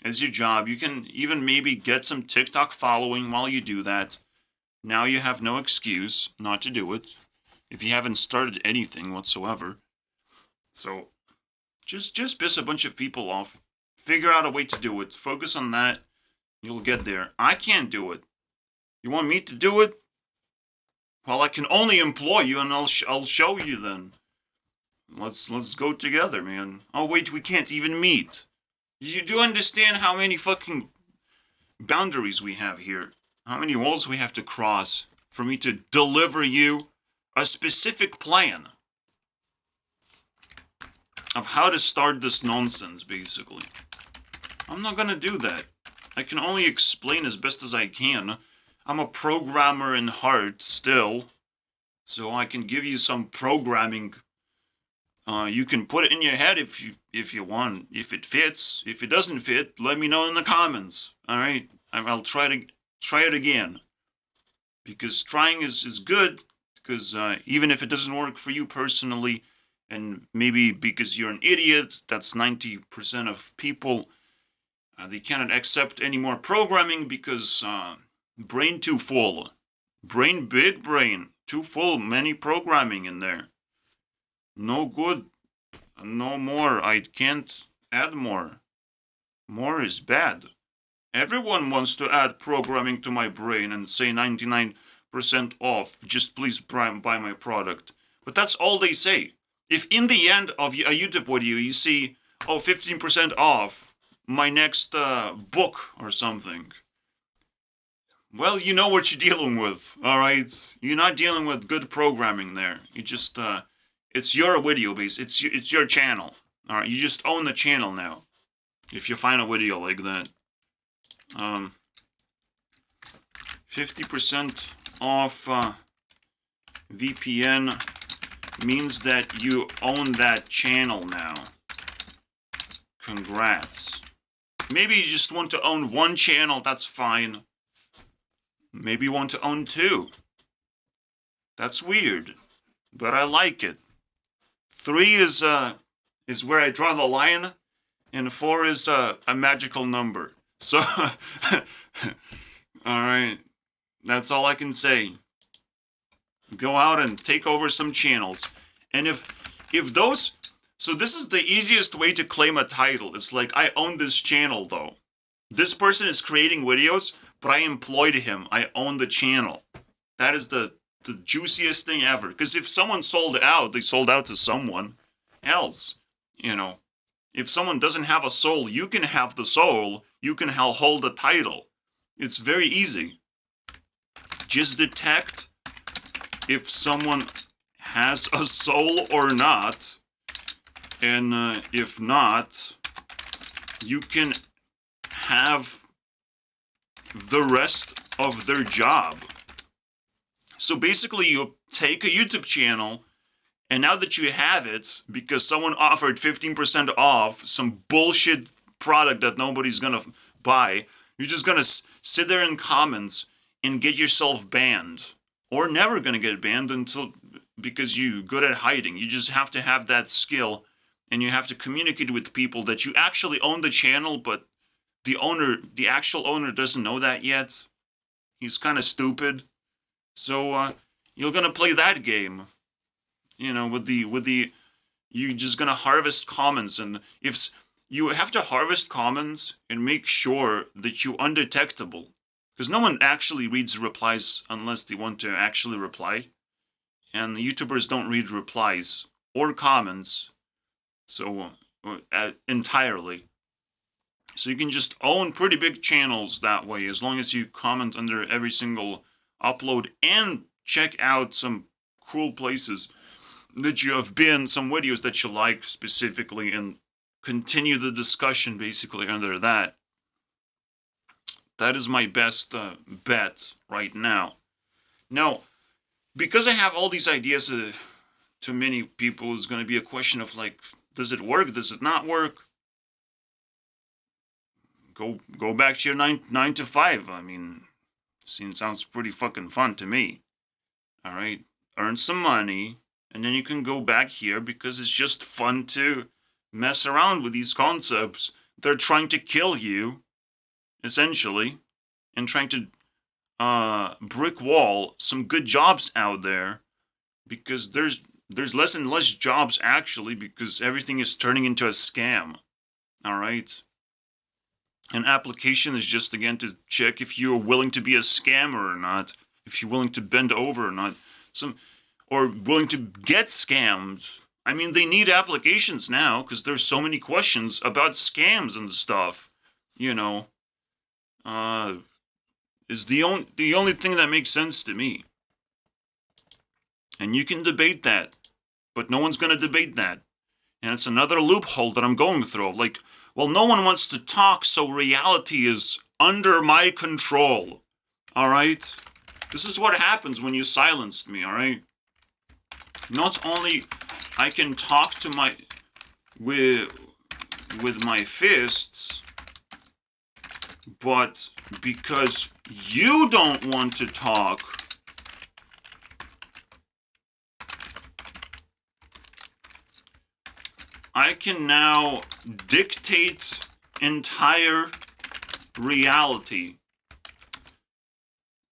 as your job. You can even maybe get some TikTok following while you do that. Now you have no excuse not to do it if you haven't started anything whatsoever. So just piss a bunch of people off. Figure out a way to do it. Focus on that. You'll get there. I can't do it. You want me to do it? Well, I can only employ you, and I'll show you then. Let's go together, man. Oh wait, we can't even meet. You do understand how many fucking boundaries we have here? How many walls we have to cross for me to deliver you a specific plan of how to start this nonsense, basically. I'm not gonna do that. I can only explain as best as I can. I'm a programmer in heart still, so I can give you some programming. You can put it in your head if you want. If it fits. If it doesn't fit, let me know in the comments. All right, I'll try it again. Because trying is good. Because even if it doesn't work for you personally, and maybe because you're an idiot, that's 90% of people. They cannot accept any more programming because brain too full. Big brain too full. Many programming in there. No good. No more. I can't add more. More is bad. Everyone wants to add programming to my brain and say 99% off. Just please buy my product. But that's all they say. If in the end of a YouTube video you see, 15% off my next book or something. Well, you know what you're dealing with, alright? You're not dealing with good programming there. You just, it's your video base. It's your channel. Alright, you just own the channel now. If you find a video like that. 50% off VPN means that you own that channel now. Congrats. Maybe you just want to own one channel, that's fine. Maybe you want to own two. That's weird, but I like it. 3 is where I draw the line, and 4 is a magical number. So, alright, that's all I can say. Go out and take over some channels. And if those... So this is the easiest way to claim a title. It's like, I own this channel, though. This person is creating videos, but I employed him. I own the channel. That is the juiciest thing ever. Because if someone sold out, they sold out to someone else. You know, if someone doesn't have a soul, you can have the soul. You can hold the title. It's very easy. Just detect if someone has a soul or not. And if not, you can have the rest of their job. So basically, you take a YouTube channel, and now that you have it, because someone offered 15% off some bullshit product that nobody's gonna buy, you're just gonna sit there in comments and get yourself banned. Or never gonna get banned because you're good at hiding. You just have to have that skill. And you have to communicate with people that you actually own the channel, but the actual owner doesn't know that yet. He's kind of stupid. So, you're gonna play that game. You know, with the, you're just gonna harvest comments, and if you have to harvest comments and make sure that you're undetectable. Because no one actually reads replies unless they want to actually reply. And the YouTubers don't read replies or comments. So, entirely. So you can just own pretty big channels that way, as long as you comment under every single upload and check out some cool places that you have been, some videos that you like specifically, and continue the discussion basically under that. That is my best bet right now. Now, because I have all these ideas, to many people is going to be a question of like, does it work? Does it not work? Go back to your 9 to 5. I mean, sounds pretty fucking fun to me. All right, earn some money, and then you can go back here because it's just fun to mess around with these concepts. They're trying to kill you, essentially, and trying to brick wall some good jobs out there, because there's less and less jobs actually, because everything is turning into a scam. All right. An application is just, again, to check if you're willing to be a scammer or not, if you're willing to bend over or not, or willing to get scammed. I mean, they need applications now because there's so many questions about scams and stuff. You know, is the only thing that makes sense to me. And you can debate that, but no one's gonna debate that. And it's another loophole that I'm going through. Like, well, no one wants to talk, so reality is under my control. All right? This is what happens when you silenced me, all right? Not only I can talk to my with my fists, but because you don't want to talk, I can now dictate entire reality.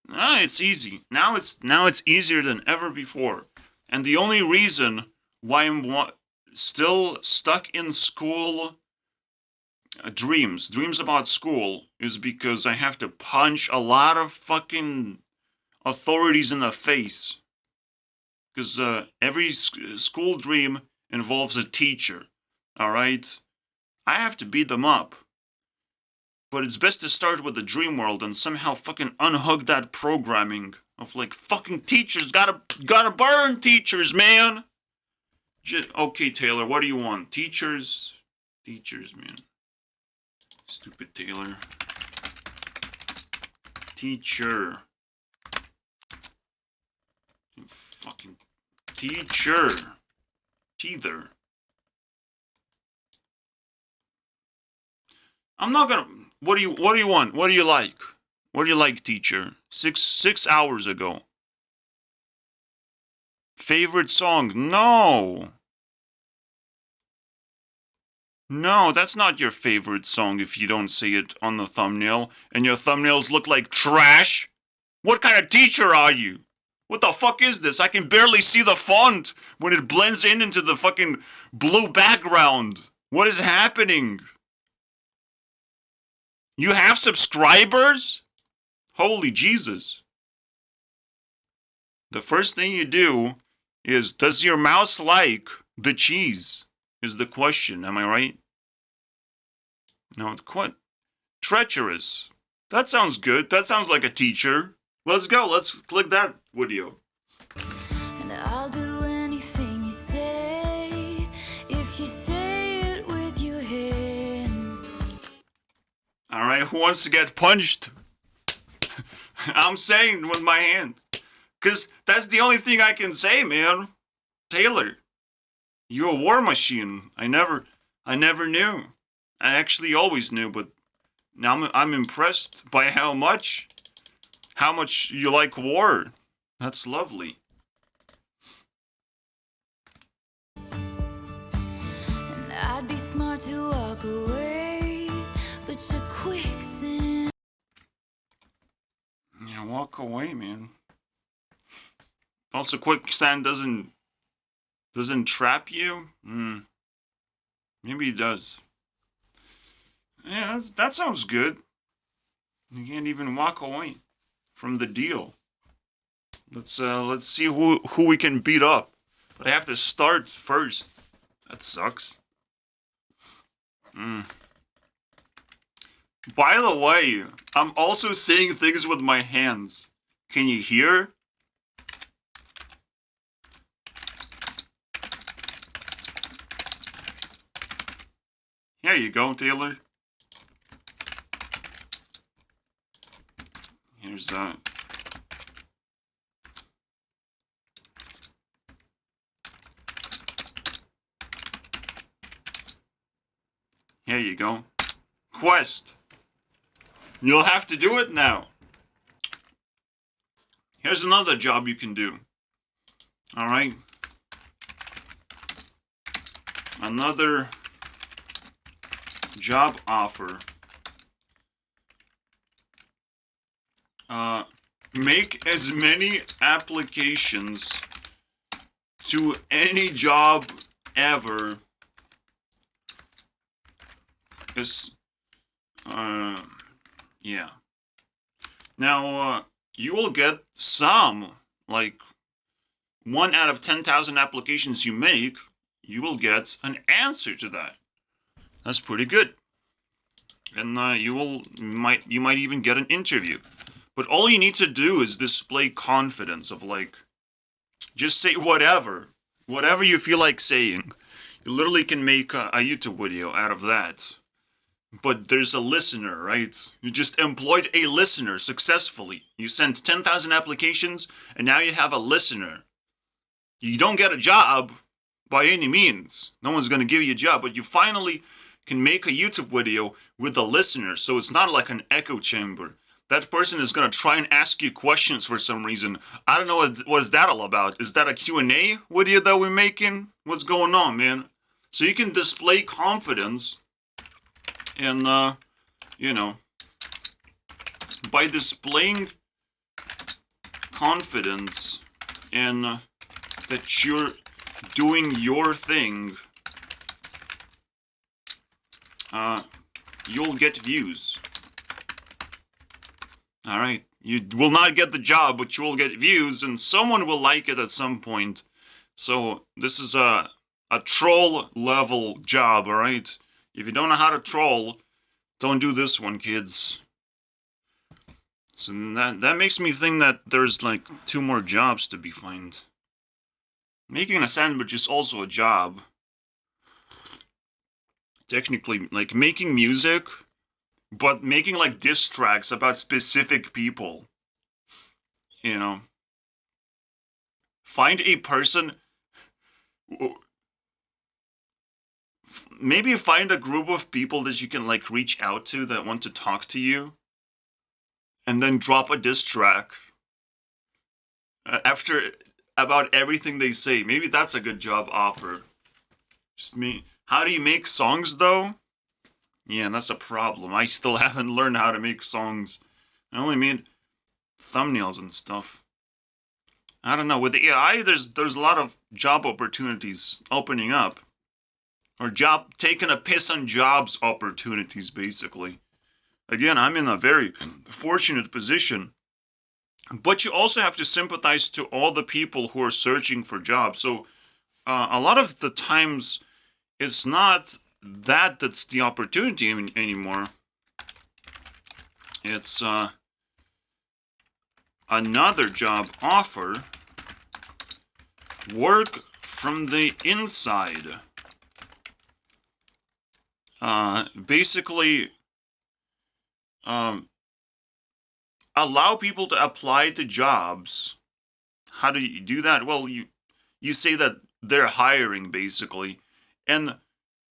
It's easy. Now it's easier than ever before. And the only reason why I'm still stuck in school dreams about school, is because I have to punch a lot of fucking authorities in the face. Because every school dream involves a teacher. All right? I have to beat them up. But it's best to start with the dream world and somehow fucking unhook that programming of like, fucking teachers, gotta burn teachers, man. Okay, Taylor, what do you want? Teachers, man. Stupid Taylor. Teacher. Fucking teacher. Teether. I'm not gonna. What do you want? What do you like? What do you like, teacher? 6 hours ago. Favorite song? No. No, that's not your favorite song if you don't see it on the thumbnail, and your thumbnails look like trash. What kind of teacher are you? What the fuck is this? I can barely see the font when it blends in into the fucking blue background. What is happening? You have subscribers? Holy Jesus. The first thing you do is, does your mouse like the cheese? Is the question, am I right? No, it's quite treacherous. That sounds good. That sounds like a teacher. Let's go. Let's click that video. And I'll do anything you say, if you say it with your hands. Alright, who wants to get punched? I'm saying with my hand. Because that's the only thing I can say, man. Taylor, you're a war machine. I never knew. I actually always knew, but now I'm impressed by how much you like war. That's lovely. And I'd be smart to walk away, but you're quicksand. Yeah, walk away, man. Also, quicksand doesn't trap you? Maybe it does. Yeah, that sounds good. You can't even walk away from the deal. Let's see who we can beat up. But I have to start first. That sucks. By the way, I'm also saying things with my hands. Can you hear? Here you go, Taylor. Here's that. Here you go. Quest. You'll have to do it now. Here's another job you can do. Alright. Another job offer. Make as many applications to any job ever as, yeah. Now, you will get some, like, 1 out of 10,000 applications you make, you will get an answer to that. That's pretty good. And you might even get an interview. But all you need to do is display confidence of, like, just say whatever you feel like saying. You literally can make a YouTube video out of that. But there's a listener, right? You just employed a listener successfully. You sent 10,000 applications, and now you have a listener. You don't get a job by any means. No one's going to give you a job, but you finally can make a YouTube video with a listener, so it's not like an echo chamber. That person is going to try and ask you questions for some reason. I don't know what is that all about. Is that a Q&A video that we're making? What's going on, man? So you can display confidence and, you know, by displaying confidence in that you're doing your thing, you'll get views. Alright, you will not get the job, but you will get views, and someone will like it at some point. So, this is a troll-level job, alright? If you don't know how to troll, don't do this one, kids. So that makes me think that there's, like, 2 more jobs to be found. Making a sandwich is also a job. Technically, like, making music, but making, like, diss tracks about specific people. You know. Find a person... Maybe find a group of people that you can, like, reach out to that want to talk to you. And then drop a diss track. About everything they say. Maybe that's a good job offer. Just me. How do you make songs, though? Yeah, that's a problem. I still haven't learned how to make songs. I only made thumbnails and stuff. I don't know. With the AI, there's a lot of job opportunities opening up. Or taking a piss on jobs opportunities, basically. Again, I'm in a very fortunate position. But you also have to sympathize to all the people who are searching for jobs. So, a lot of the times, it's not that's the opportunity anymore. It's another job offer. Work from the inside. Basically, allow people to apply to jobs. How do you do that? Well, you say that they're hiring, basically, and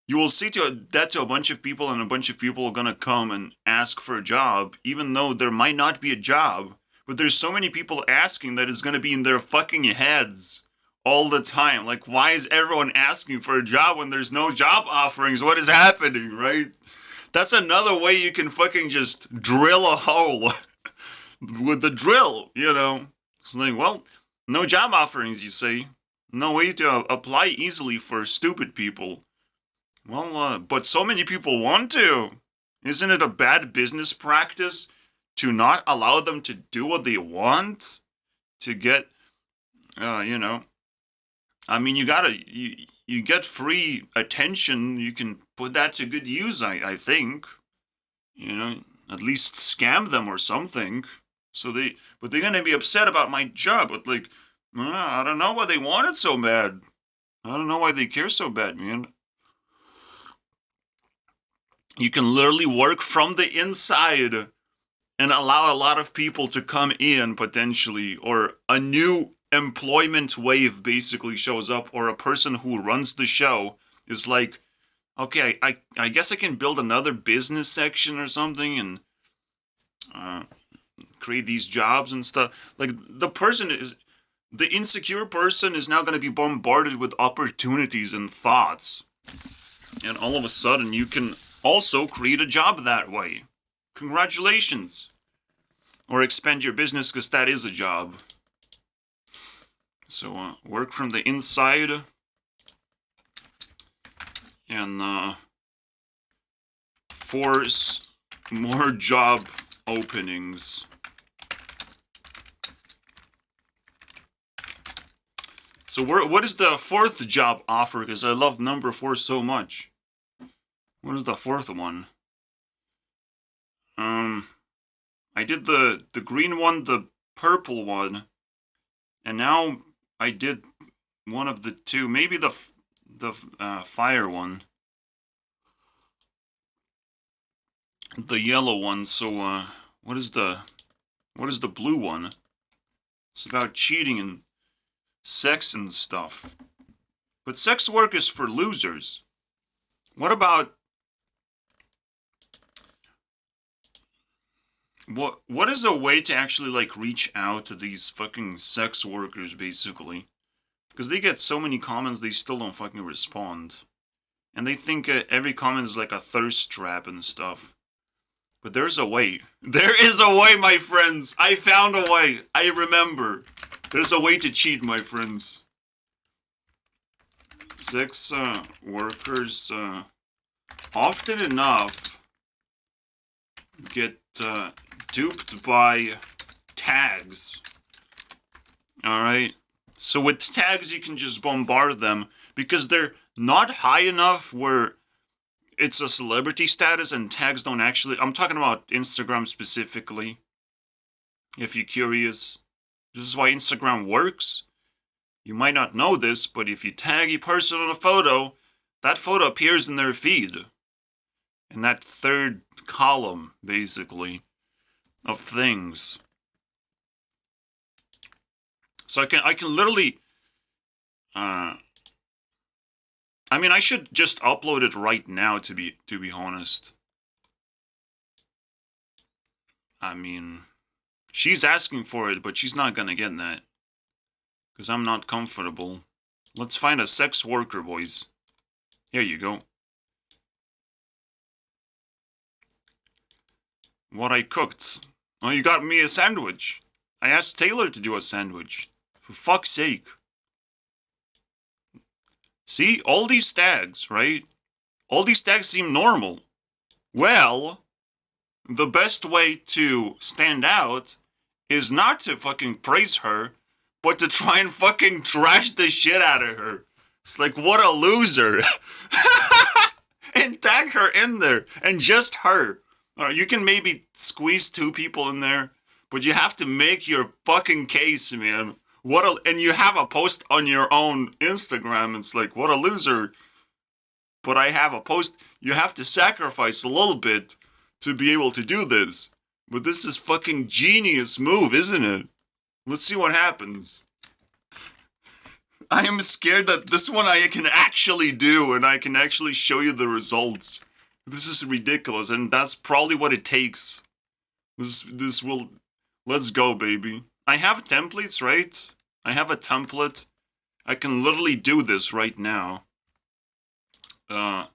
you will say that to a bunch of people, and a bunch of people are gonna come and ask for a job, even though there might not be a job. But there's so many people asking that it's gonna be in their fucking heads all the time. Like, why is everyone asking for a job when there's no job offerings? What is happening, right? That's another way you can fucking just drill a hole with the drill, you know? It's like, well, no job offerings, you see. No way to apply easily for stupid people. Well, but so many people want to. Isn't it a bad business practice to not allow them to do what they want? To get, you know, I mean, you get free attention. You can put that to good use, I think. You know, at least scam them or something. But they're gonna be upset about my job. But like, I don't know why they want it so bad. I don't know why they care so bad, man. You can literally work from the inside and allow a lot of people to come in potentially, or a new employment wave basically shows up, or a person who runs the show is like, okay, I guess I can build another business section or something and create these jobs and stuff. Like, the insecure person is now going to be bombarded with opportunities and thoughts. And all of a sudden, you can also create a job that way. Congratulations. Or expand your business, because that is a job. So, work from the inside. And, force more job openings. So what is the fourth job offer? Because I love number 4 so much. What is the fourth one? I did the green one, the purple one, and now I did one of the two. Maybe the fire one, the yellow one. So what is the blue one? It's about cheating and sex and stuff. But sex work is for losers. What about what is a way to actually like reach out to these fucking sex workers basically? Because they get so many comments, they still don't fucking respond. And they think every comment is like a thirst trap and stuff. But there's a way. There is a way, my friends. I found a way. I remember. There's a way to cheat, my friends. Sex workers often enough get duped by tags. Alright? So with tags, you can just bombard them because they're not high enough where it's a celebrity status and tags don't actually... I'm talking about Instagram specifically, if you're curious. This is why Instagram works. You might not know this, but if you tag a person on a photo, that photo appears in their feed. In that third column, basically, of things. So I can literally... I mean, I should just upload it right now, to be honest. I mean, she's asking for it, but she's not gonna get that. Because I'm not comfortable. Let's find a sex worker, boys. Here you go. What I cooked. Oh, you got me a sandwich. I asked Taylor to do a sandwich. For fuck's sake. See, all these tags, right? All these tags seem normal. Well, the best way to stand out is not to fucking praise her, but to try and fucking trash the shit out of her. It's like, what a loser. And tag her in there. And just her. You can maybe squeeze 2 people in there, but you have to make your fucking case, man. And you have a post on your own Instagram. It's like, what a loser. But I have a post. You have to sacrifice a little bit to be able to do this. But this is fucking genius move, isn't it? Let's see what happens. I am scared that this one I can actually do, and I can actually show you the results. This is ridiculous, and that's probably what it takes. This will... Let's go, baby. I have templates, right? I have a template. I can literally do this right now. I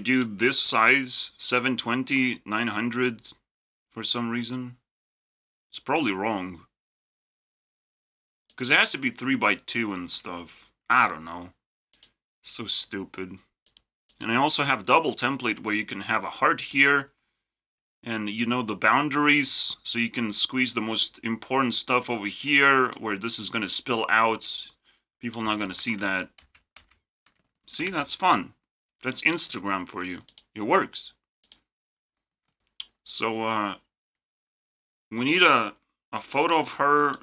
do this size, 720, 900, for some reason. It's probably wrong. Because it has to be 3x2 and stuff. I don't know. So stupid. And I also have double template where you can have a heart here and you know the boundaries, so you can squeeze the most important stuff over here where this is going to spill out. People not going to see that. See, that's fun. That's Instagram for you. It works. So we need a photo of her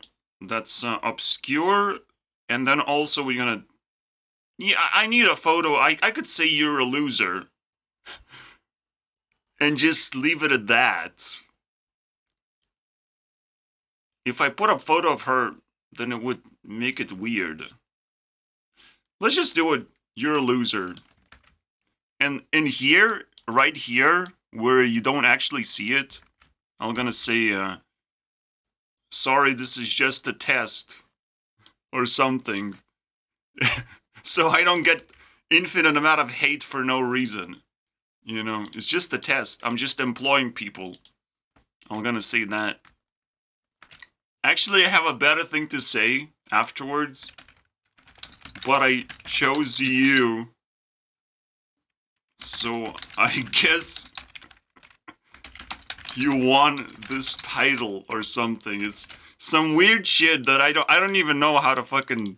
that's obscure, and then also we're gonna... Yeah, I need a photo. I could say you're a loser. And just leave it at that. If I put a photo of her, then it would make it weird. Let's just do it. You're a loser. And in here, right here, where you don't actually see it, I'm gonna say, sorry, this is just a test. Or something. So I don't get infinite amount of hate for no reason. You know, it's just a test. I'm just employing people. I'm gonna say that. Actually, I have a better thing to say afterwards. But I chose you. So I guess you won this title or something. It's some weird shit that I don't even know how to fucking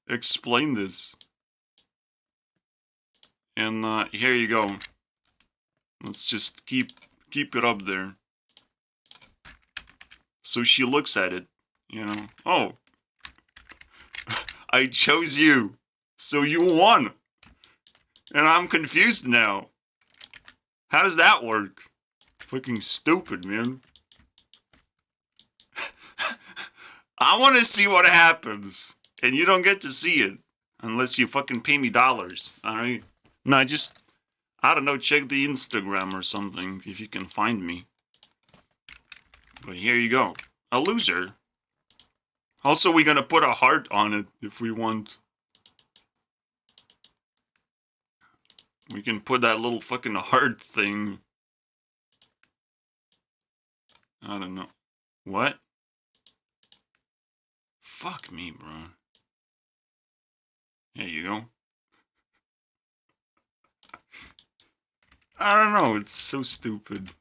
explain this. And here you go. Let's just keep it up there. So she looks at it, you know. Oh. I chose you. So you won. And I'm confused now. How does that work? Fucking stupid, man. I want to see what happens. And you don't get to see it. Unless you fucking pay me dollars. Alright? No, I don't know, check the Instagram or something, if you can find me. But here you go. A loser. Also, we're gonna put a heart on it, if we want. We can put that little fucking heart thing. I don't know. What? Fuck me, bro. There you go. I don't know, it's so stupid.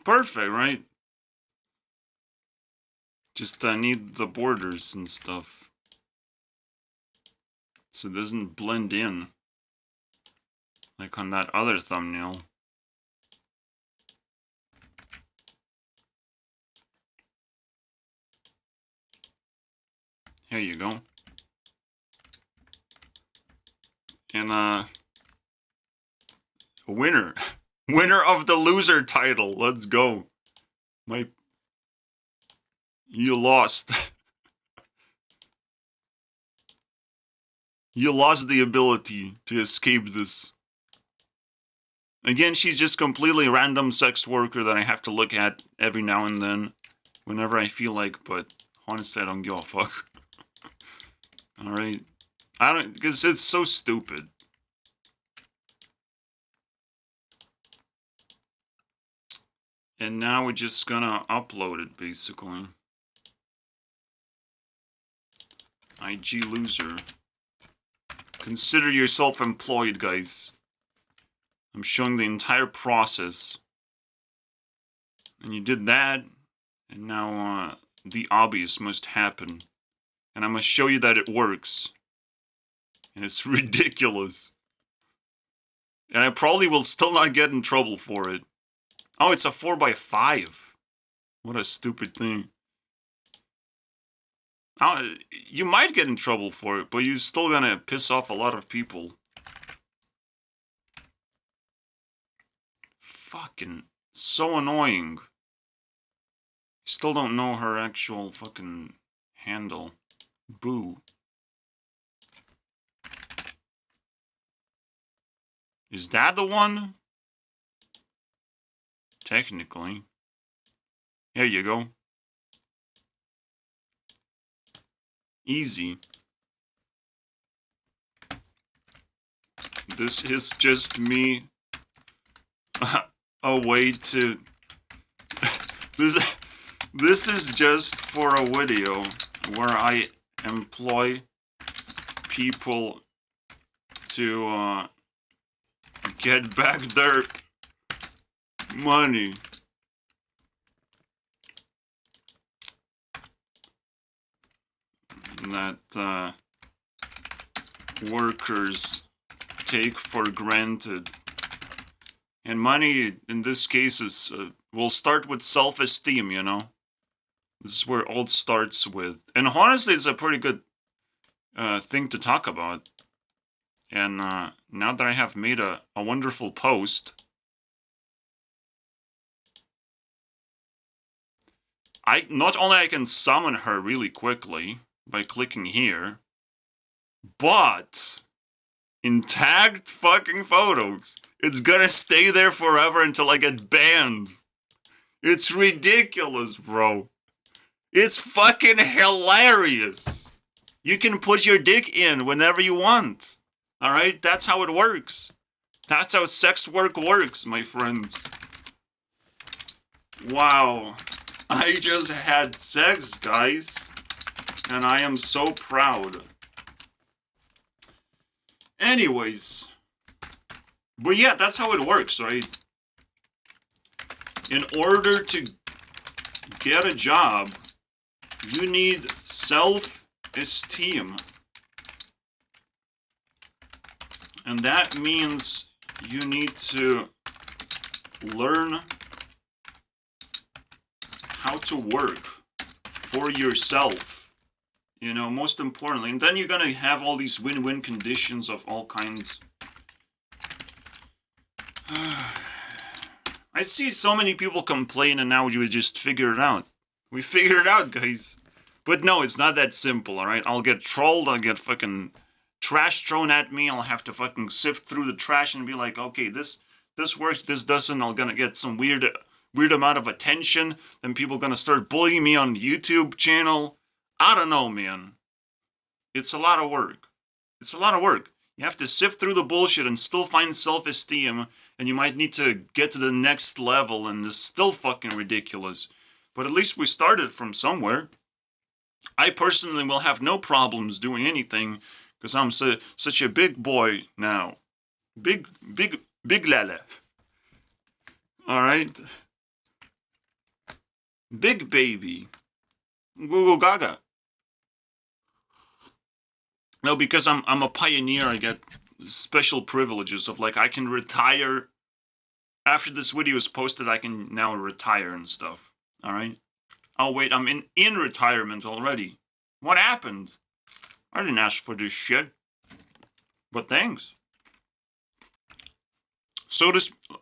Perfect, right? Just need the borders and stuff. So it doesn't blend in. Like on that other thumbnail. Here you go. And winner. Winner of the loser title. Let's go. You lost. You lost the ability to escape this. Again, she's just completely random sex worker that I have to look at every now and then. Whenever I feel like, but honestly I don't give a fuck. Alright. Because it's so stupid. And now we're just gonna upload it, basically. IG loser. Consider yourself employed, guys. I'm showing the entire process. And you did that, and now the obvious must happen. And I must show you that it works. And it's ridiculous. And I probably will still not get in trouble for it. Oh, it's a 4x5. What a stupid thing. You might get in trouble for it, but you're still gonna piss off a lot of people. Fucking so annoying. Still don't know her actual fucking handle. Boo. Is that the one? Technically. Here you go. Easy. This is just me a way to this is just for a video where I employ people to get back their money. That workers take for granted. And money, in this case, is will start with self-esteem, you know? This is where it all starts with. And honestly, it's a pretty good thing to talk about. And now that I have made a wonderful post, not only I can summon her really quickly by clicking here, but in tagged fucking photos, it's gonna stay there forever until I get banned. It's ridiculous, bro. It's fucking hilarious. You can put your dick in whenever you want. Alright? That's how it works. That's how sex work works, my friends. Wow. I just had sex, guys. And I am so proud. Anyways. But yeah, that's how it works, right? In order to get a job, you need self-esteem. And that means you need to learn how to work for yourself. You know, most importantly. And then you're gonna have all these win-win conditions of all kinds. I see so many people complain and now we just figure it out. We figured it out, guys. But no, it's not that simple, alright? I'll get trolled, I'll get fucking trash thrown at me, I'll have to fucking sift through the trash and be like, okay, this works, this doesn't, I'm gonna get some weird amount of attention, then people gonna start bullying me on the YouTube channel. I don't know, man. It's a lot of work. It's a lot of work. You have to sift through the bullshit and still find self-esteem, and you might need to get to the next level, and it's still fucking ridiculous. But at least we started from somewhere. I personally will have no problems doing anything, because I'm such a big boy now. Big lala. Alright? Big baby. Goo gaga. No, because I'm a pioneer, I get special privileges of, like, I can retire. After this video is posted, I can now retire and stuff. Alright? Oh, wait, I'm in retirement already. What happened? I didn't ask for this shit. But thanks. So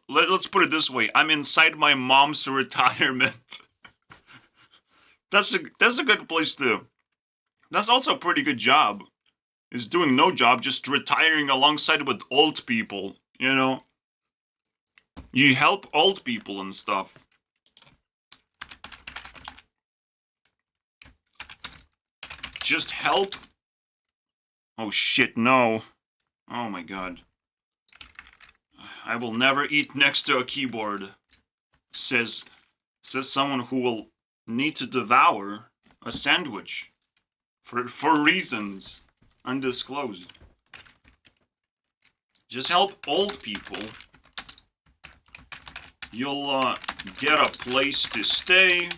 let's put it this way. I'm inside my mom's retirement. That's a good place to. That's also a pretty good job. Is doing no job, just retiring alongside with old people, you know? You help old people and stuff. Just help. Oh shit, no. Oh my god. I will never eat next to a keyboard. Says someone who will need to devour a sandwich. For reasons undisclosed. Just help old people. You'll get a place to stay.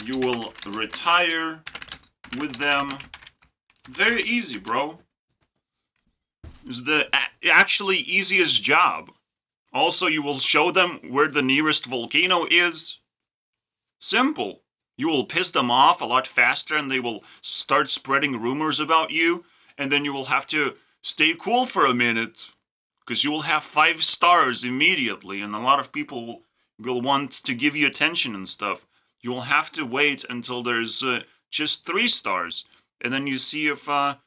You will retire with them. Very easy, bro. It's the actually easiest job. Also, you will show them where the nearest volcano is. Simple. You will piss them off a lot faster and they will start spreading rumors about you. And then you will have to stay cool for a minute. Because you will have 5 stars immediately. And a lot of people will want to give you attention and stuff. You will have to wait until there's just 3 stars. And then you see if a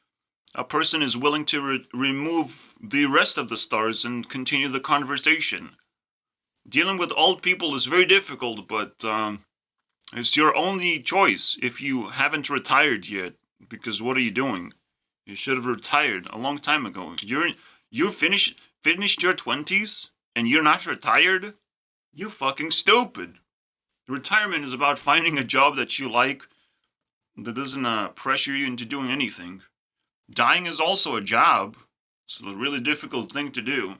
person is willing to remove the rest of the stars and continue the conversation. Dealing with old people is very difficult, but it's your only choice if you haven't retired yet. Because what are you doing? You should have retired a long time ago. You finished your 20s and you're not retired? You fucking stupid. Retirement is about finding a job that you like, that doesn't pressure you into doing anything. Dying is also a job. It's a really difficult thing to do.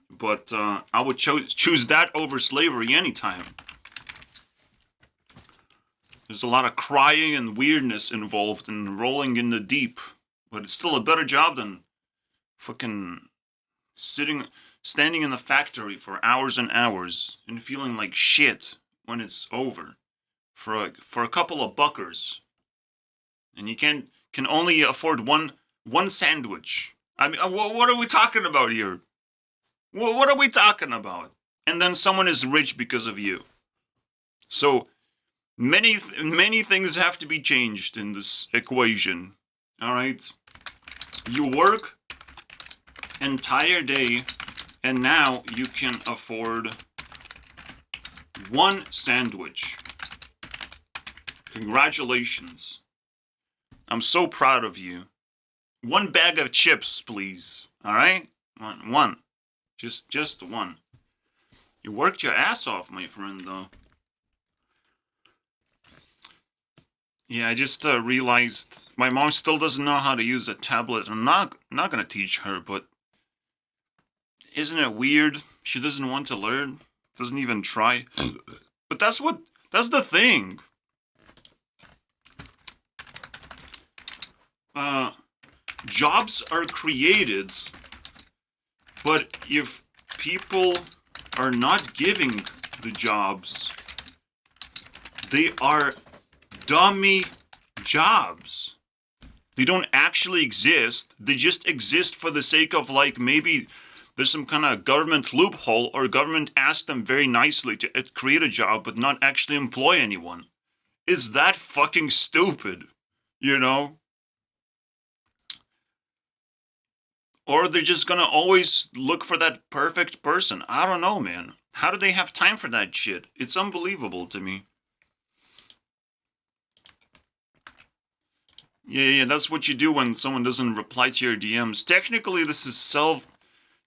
But I would choose that over slavery anytime. There's a lot of crying and weirdness involved in rolling in the deep. But it's still a better job than fucking standing in the factory for hours and hours and feeling like shit when it's over for a couple of buckers. And you can only afford one sandwich. I mean, what are we talking about here? What are we talking about? And then someone is rich because of you. So many things have to be changed in this equation. All right, you work entire day, and now you can afford one sandwich. Congratulations. I'm so proud of you. One bag of chips, please. All right? One. Just one. You worked your ass off, my friend, though. Yeah, I just realized my mom still doesn't know how to use a tablet. I'm not gonna teach her, but isn't it weird? She doesn't want to learn. Doesn't even try. But that's the thing. Jobs are created, but if people are not giving the jobs, they are dummy jobs. They don't actually exist. They just exist for the sake of, like, maybe there's some kind of government loophole, or government asked them very nicely to create a job but not actually employ anyone. It's that fucking stupid, you know? Or they're just gonna always look for that perfect person. I don't know, man. How do they have time for that shit? It's unbelievable to me. Yeah, that's what you do when someone doesn't reply to your DMs. Technically, this is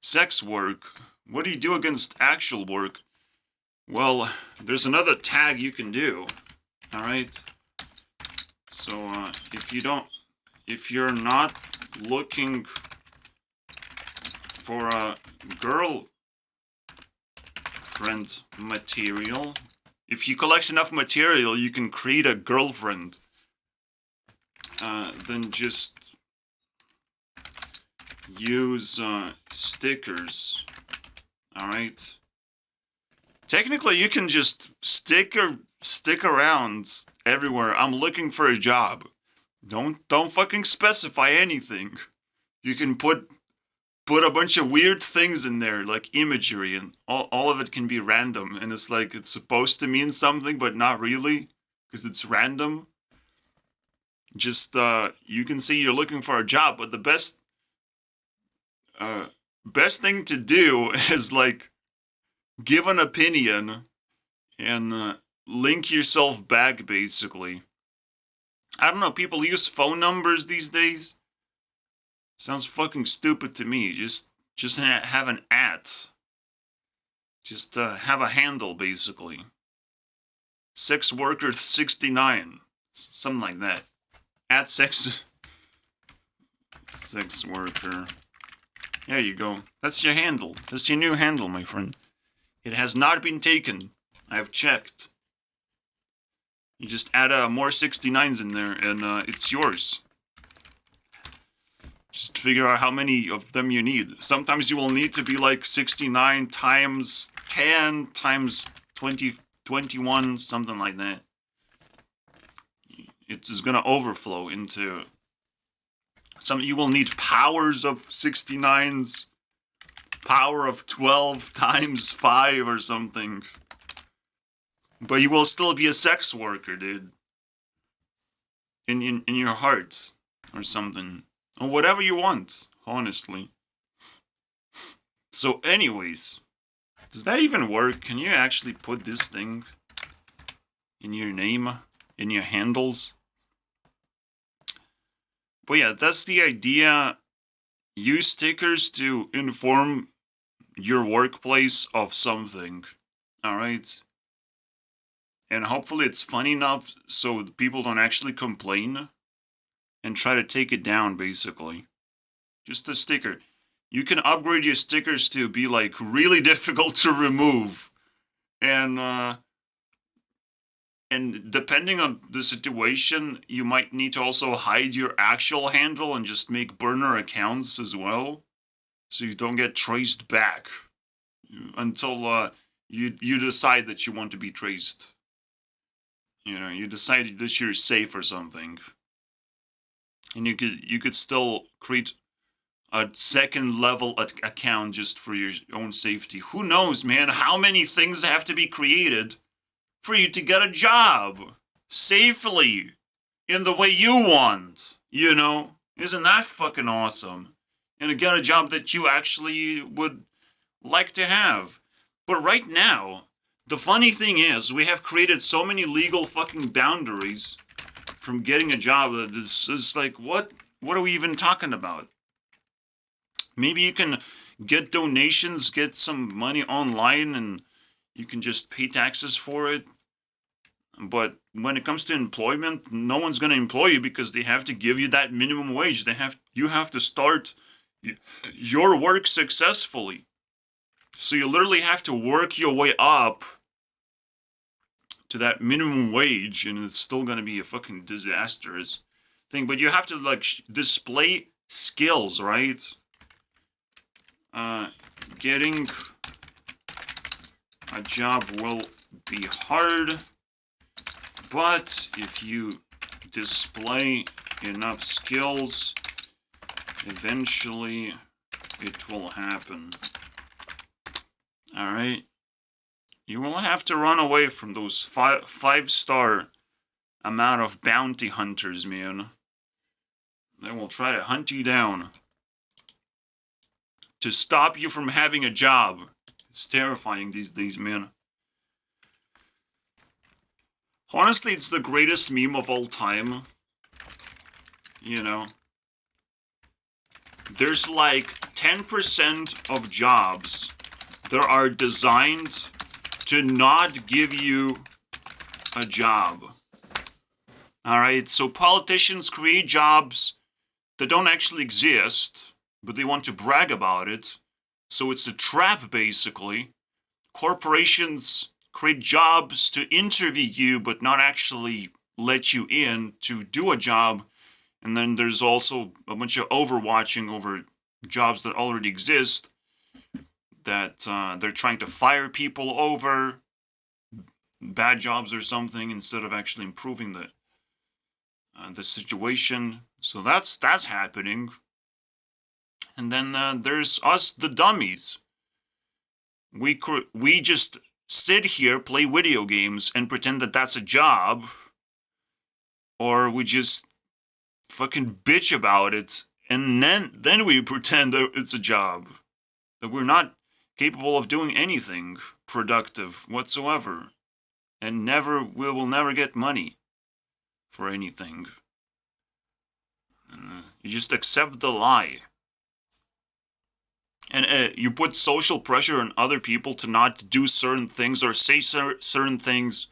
sex work. What do you do against actual work? Well, there's another tag you can do. Alright? So, if you're not looking for a girlfriend material, if you collect enough material, you can create a girlfriend. Then just use stickers. Alright? Technically, you can just stick around everywhere. I'm looking for a job. Don't fucking specify anything. You can put a bunch of weird things in there, like imagery, and all of it can be random. And it's like it's supposed to mean something, but not really, because it's random. Just you can see you're looking for a job, but the best thing to do is, like, give an opinion and link yourself back, basically. I don't know, people use phone numbers these days. Sounds fucking stupid to me. Just have an @ Just have a handle, basically. Sex worker 69, something like that. @ sex worker. There you go. That's your handle. That's your new handle, my friend. It has not been taken. I've checked. You just add more 69s in there, and it's yours. Just figure out how many of them you need. Sometimes you will need to be like 69 times 10 times 20, 21, something like that. It is going to overflow into some. You will need powers of 69s, power of 12 times 5 or something. But you will still be a sex worker, dude. In your heart or something. Or whatever you want, honestly. So anyways, does that even work? Can you actually put this thing in your name, in your handles? But yeah, that's the idea. Use stickers to inform your workplace of something. Alright? And hopefully it's funny enough so people don't actually complain. and try to take it down, basically. Just a sticker. You can upgrade your stickers to be like really difficult to remove. And depending on the situation, you might need to also hide your actual handle and just make burner accounts as well, so you don't get traced back until you decide that you want to be traced. You know, you decide that you're safe or something, and you could still create a second level account just for your own safety. Who knows, man? How many things have to be created for you to get a job safely in the way you want? You know, isn't that fucking awesome? And to get a job that you actually would like to have. But right now, the funny thing is, we have created so many legal fucking boundaries from getting a job that it's like, what are we even talking about? Maybe you can get donations, get some money online, and you can just pay taxes for it. But when it comes to employment, no one's going to employ you because they have to give you that minimum wage. You have to start your work successfully. So you literally have to work your way up to that minimum wage, and it's still going to be a fucking disastrous thing. But you have to like display skills, right? Getting a job will be hard, but if you display enough skills, eventually it will happen. Alright? You will have to run away from those five-star amount of bounty hunters, man. They will try to hunt you down to stop you from having a job. It's terrifying these days, man. Honestly, it's the greatest meme of all time. You know? There's like 10% of jobs that are designed to not give you a job. Alright, so politicians create jobs that don't actually exist, but they want to brag about it. So it's a trap, basically. Corporations create jobs to interview you, but not actually let you in to do a job. And then there's also a bunch of overwatching over jobs that already exist that they're trying to fire people over bad jobs or something instead of actually improving the situation. So that's happening. And then there's us, the dummies. We just sit here, play video games, and pretend that that's a job. Or we just fucking bitch about it, and then we pretend that it's a job. That we're not capable of doing anything productive whatsoever. And we will never get money for anything. You just accept the lie. And you put social pressure on other people to not do certain things or say certain things.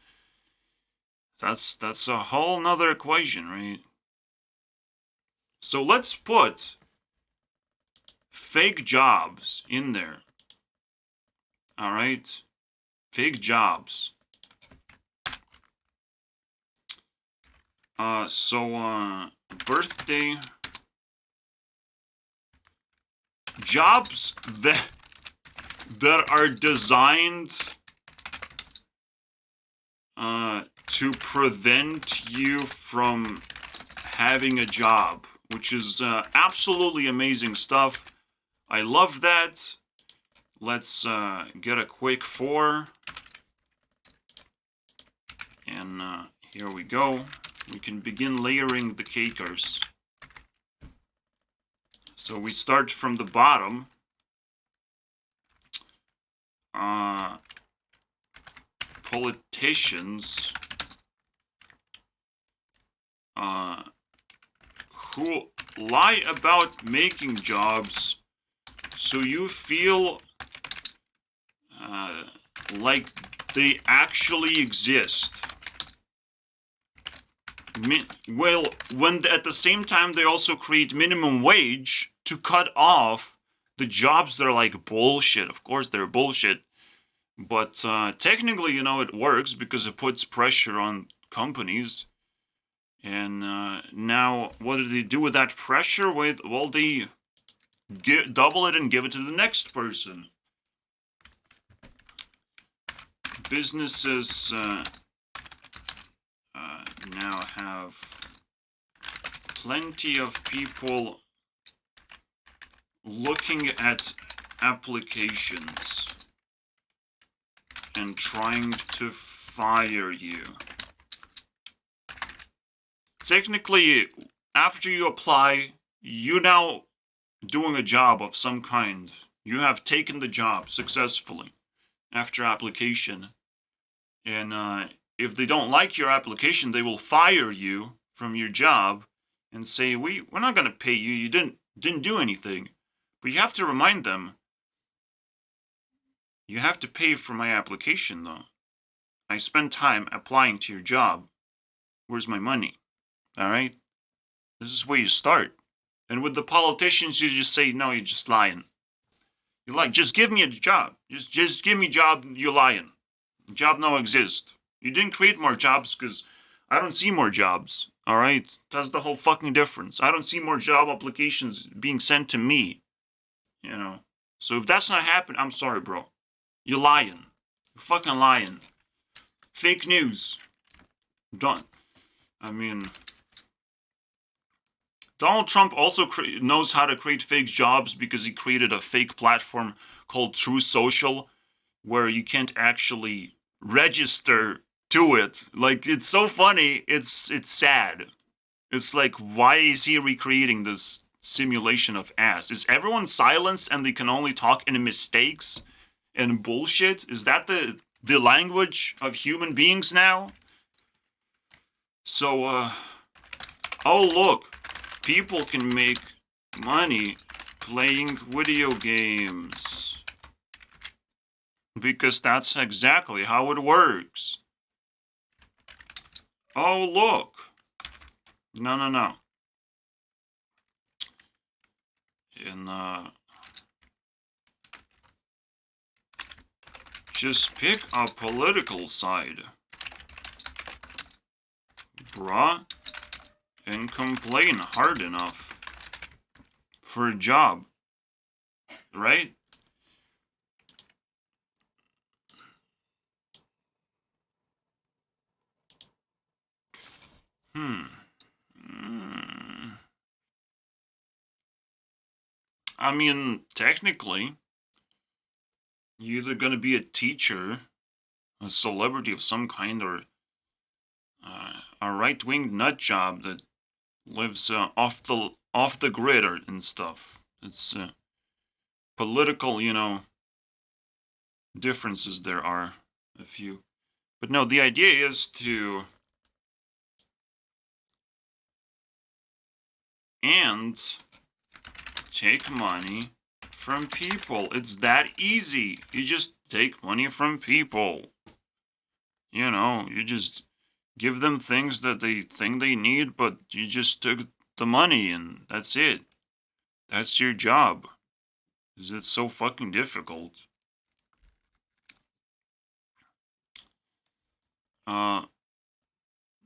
That's a whole nother equation, right? So let's put fake jobs in there. Alright? Fake jobs. Birthday jobs that are designed to prevent you from having a job, which is absolutely amazing stuff. I love that. Let's get a quick 4. And here we go. We can begin layering the cakers. So we start from the bottom. Politicians who lie about making jobs so you feel like they actually exist. Well, when at the same time they also create minimum wage to cut off the jobs that are like bullshit. Of course, they're bullshit, but technically, it works because it puts pressure on companies. And now, what do they do with that pressure? Well, they double it and give it to the next person. Businesses now have plenty of people looking at applications and trying to fire you. Technically, after you apply, you now doing a job of some kind. You have taken the job successfully after application. And if they don't like your application, they will fire you from your job and say, we're not going to pay you. You didn't do anything. But you have to remind them, you have to pay for my application, though. I spent time applying to your job. Where's my money? All right? This is where you start. And with the politicians, you just say, no, you're just lying. You're like, just give me a job. Just give me a job, you're lying. Job no exist. You didn't create more jobs because I don't see more jobs. All right? That's the whole fucking difference. I don't see more job applications being sent to me. So if that's not happening, I'm sorry, bro. You're lying. You're fucking lying. Fake news. Donald Trump also knows how to create fake jobs because he created a fake platform called True Social where you can't actually register to it. Like, it's so funny. It's sad. It's like, why is he recreating this simulation of ass? Is everyone silenced and they can only talk in mistakes and bullshit? Is that the language of human beings now? So, oh look, people can make money playing video games. Because that's exactly how it works. Oh look. No. Just pick a political side, bruh, and complain hard enough for a job, right? I mean, technically, you're either going to be a teacher, a celebrity of some kind, or a right-wing nut job that lives off the grid and stuff. It's political, differences there are a few. But no, the idea is to take money from people. It's that easy. You just take money from people. You just give them things that they think they need, but you just took the money and that's it. That's your job. Is it so fucking difficult?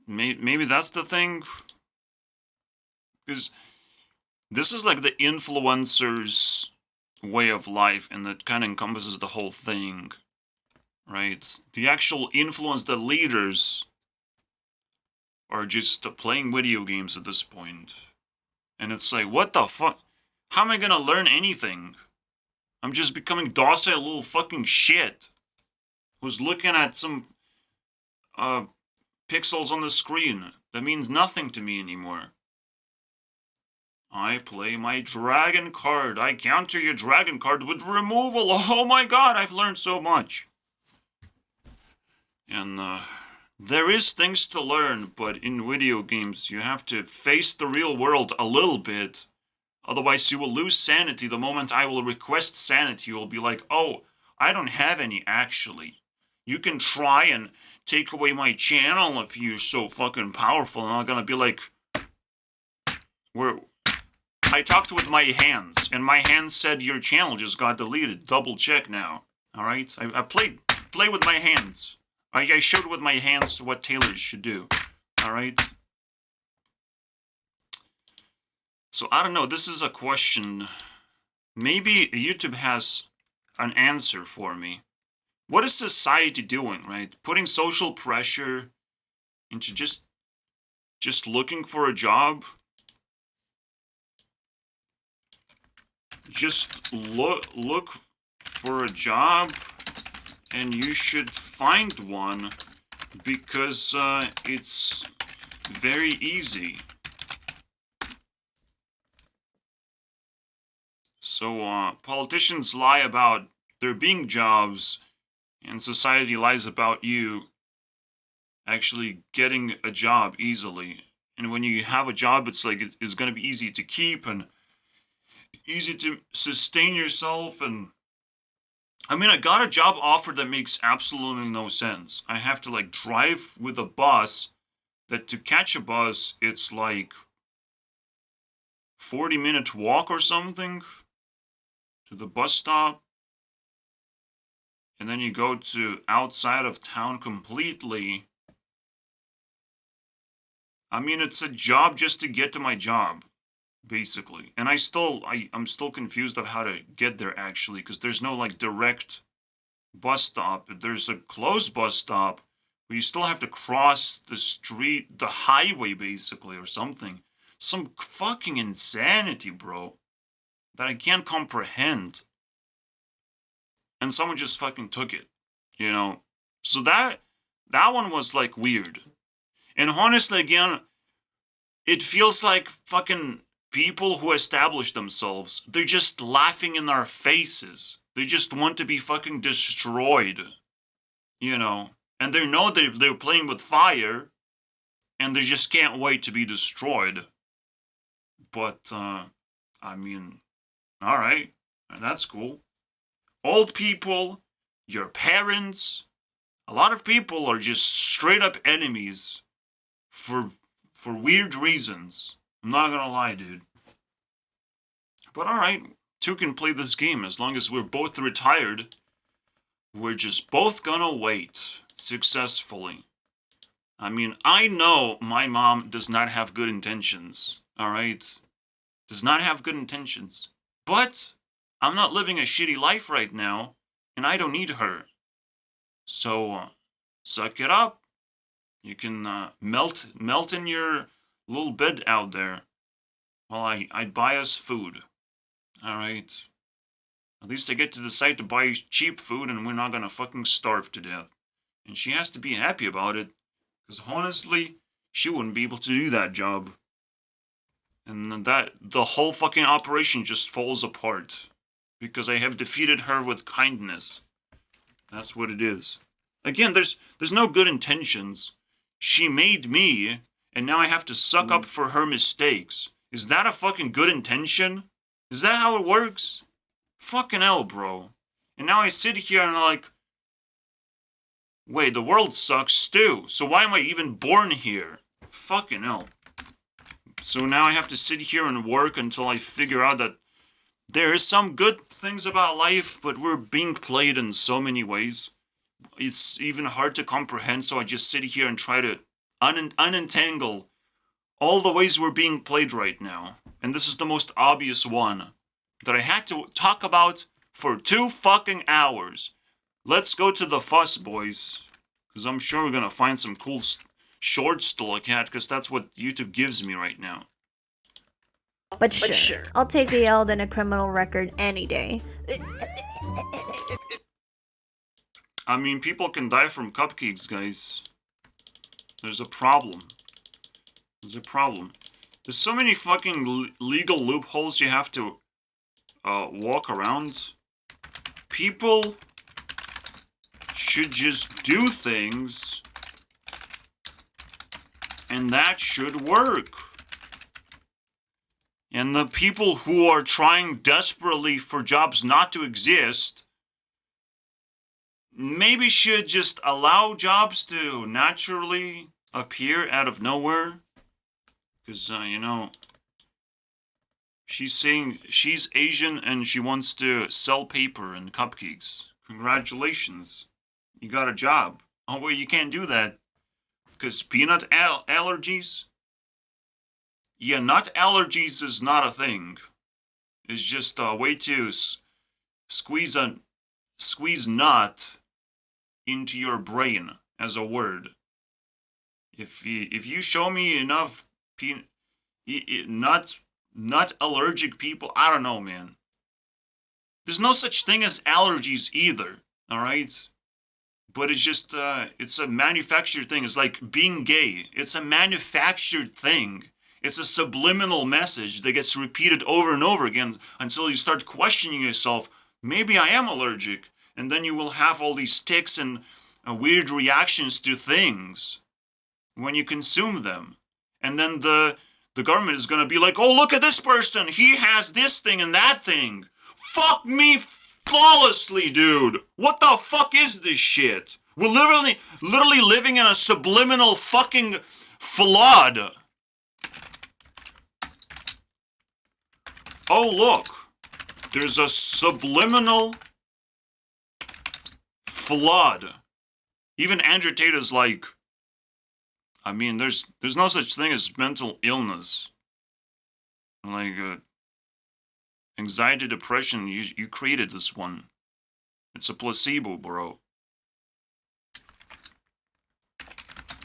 Maybe that's the thing. Because this is like the influencer's way of life, and that kind of encompasses the whole thing, right? The actual influence, the leaders are just playing video games at this point. And it's like, what the fuck? How am I gonna learn anything? I'm just becoming docile little fucking shit who's looking at some pixels on the screen that means nothing to me anymore. I play my dragon card. I counter your dragon card with removal. Oh my god, I've learned so much. And there is things to learn, but in video games you have to face the real world a little bit. Otherwise you will lose sanity. The moment I will request sanity, you will be like, oh, I don't have any actually. You can try and take away my channel if you're so fucking powerful. And I'm gonna be like, I talked with my hands, and my hands said your channel just got deleted. Double check now. Alright? I play with my hands. I showed with my hands what tailors should do. Alright? So I don't know, this is a question. Maybe YouTube has an answer for me. What is society doing, right? Putting social pressure into just looking for a job? Just look for a job, and you should find one because it's very easy. So politicians lie about there being jobs, and society lies about you actually getting a job easily. And when you have a job, it's like it's going to be easy to keep and easy to sustain yourself. And I mean, I got a job offer that makes absolutely no sense. I have to like drive with a bus that to catch a bus, it's like 40-minute walk or something to the bus stop. And then you go to outside of town completely. I mean, it's a job just to get to my job, basically. And I'm still confused of how to get there, actually, because there's no, like, direct bus stop. There's a closed bus stop, but you still have to cross the street, the highway, basically, or something. Some fucking insanity, bro, that I can't comprehend. And someone just fucking took it, you know? So that one was, like, weird. And honestly, again, it feels like fucking people who establish themselves, they're just laughing in our faces. They just want to be fucking destroyed, you know? And they know they're playing with fire, and they just can't wait to be destroyed. But, I mean, alright, that's cool. Old people, your parents, a lot of people are just straight up enemies for weird reasons. I'm not gonna lie, dude. But alright, two can play this game. As long as we're both retired, we're just both gonna wait successfully. I mean, I know my mom does not have good intentions, alright? Does not have good intentions. But I'm not living a shitty life right now, and I don't need her. So, suck it up. You can melt in your little bed out there while I buy us food. Alright? At least I get to decide to buy cheap food and we're not gonna fucking starve to death. And she has to be happy about it, because honestly, she wouldn't be able to do that job. And the whole fucking operation just falls apart. Because I have defeated her with kindness. That's what it is. Again, there's no good intentions. She made me, and now I have to suck up for her mistakes. Is that a fucking good intention? Is that how it works? Fucking hell, bro. And now I sit here and I'm like, wait, the world sucks too. So why am I even born here? Fucking hell. So now I have to sit here and work until I figure out that there is some good things about life, but we're being played in so many ways. It's even hard to comprehend, so I just sit here and try to unentangle all the ways we're being played right now. And this is the most obvious one that I had to talk about for 2 fucking hours. Let's go to the fuss, boys. Because I'm sure we're going to find some cool shorts to look at, because that's what YouTube gives me right now. But sure, I'll take the L than a criminal record any day. I mean, people can die from cupcakes, guys. There's a problem. There's so many fucking legal loopholes you have to walk around. People should just do things, and that should work. And the people who are trying desperately for jobs not to exist, maybe should just allow jobs to naturally appear out of nowhere. Because, you know, she's saying she's Asian and she wants to sell paper and cupcakes. Congratulations. You got a job. Oh, well, you can't do that. Because peanut allergies? Yeah, nut allergies is not a thing. It's just a way to squeeze nut into your brain as a word. If you show me enough nut allergic people, I don't know, man. There's no such thing as allergies either, all right? But it's just it's a manufactured thing. It's like being gay. It's a manufactured thing. It's a subliminal message that gets repeated over and over again until you start questioning yourself. Maybe I am allergic, and then you will have all these tics and weird reactions to things when you consume them. And then the government is going to be like, oh, look at this person. He has this thing and that thing. Fuck me flawlessly, dude. What the fuck is this shit? We're literally living in a subliminal fucking flood. Oh, look. There's a subliminal flood. Even Andrew Tate is like, I mean, there's no such thing as mental illness. Like, anxiety, depression, you created this one. It's a placebo, bro.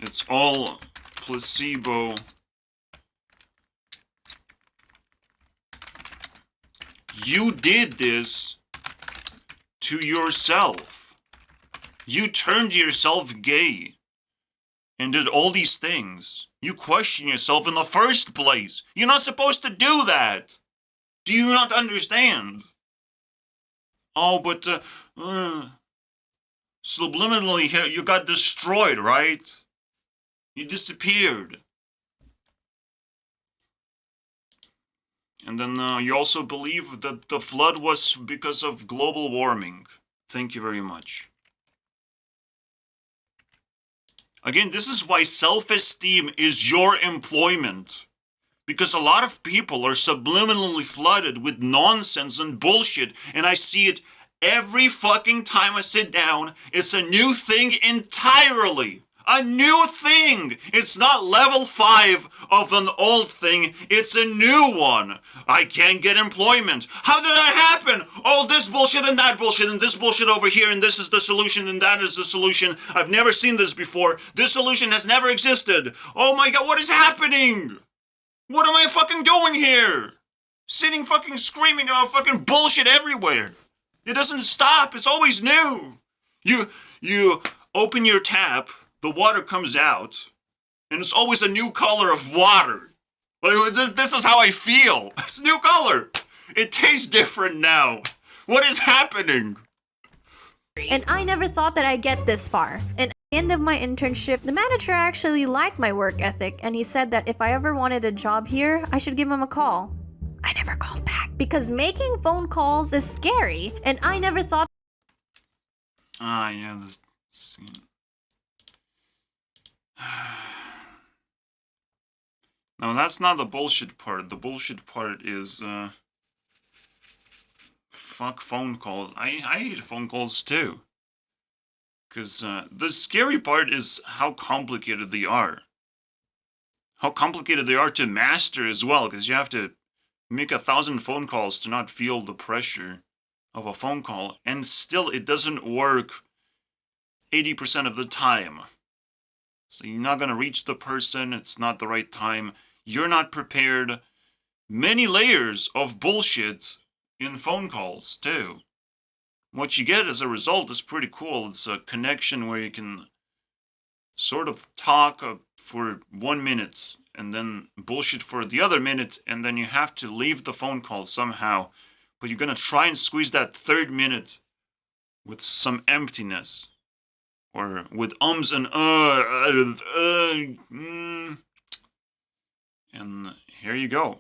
It's all placebo. You did this to yourself. You turned yourself gay and did all these things. You question yourself in the first place. You're not supposed to do that. Do you not understand? Oh, but subliminally, you got destroyed, right? You disappeared. And then you also believe that the flood was because of global warming. Thank you very much. Again, this is why self-esteem is your employment. Because a lot of people are subliminally flooded with nonsense and bullshit, and I see it every fucking time I sit down. It's a new thing entirely. A new thing! It's not level 5 of an old thing, it's a new one. I can't get employment. How did that happen? Oh, this bullshit and that bullshit and this bullshit over here and this is the solution and that is the solution. I've never seen this before. This solution has never existed. Oh my god, what is happening? What am I fucking doing here? Sitting fucking screaming about fucking bullshit everywhere. It doesn't stop, it's always new. You open your tap, the water comes out, and it's always a new color of water. Like, this is how I feel. It's a new color. It tastes different now. What is happening? And I never thought that I'd get this far. And at the end of my internship, the manager actually liked my work ethic, and he said that if I ever wanted a job here, I should give him a call. I never called back because making phone calls is scary, and I never thought. Yeah, this scene. No, that's not the bullshit part. The bullshit part is, fuck phone calls. I hate phone calls too. Because, the scary part is how complicated they are. How complicated they are to master as well, because you have to make 1,000 phone calls to not feel the pressure of a phone call, and still it doesn't work 80% of the time. So you're not going to reach the person, it's not the right time, you're not prepared. Many layers of bullshit in phone calls, too. What you get as a result is pretty cool. It's a connection where you can sort of talk for 1 minute, and then bullshit for the other minute, and then you have to leave the phone call somehow. But you're going to try and squeeze that third minute with some emptiness. Or with ums and And here you go.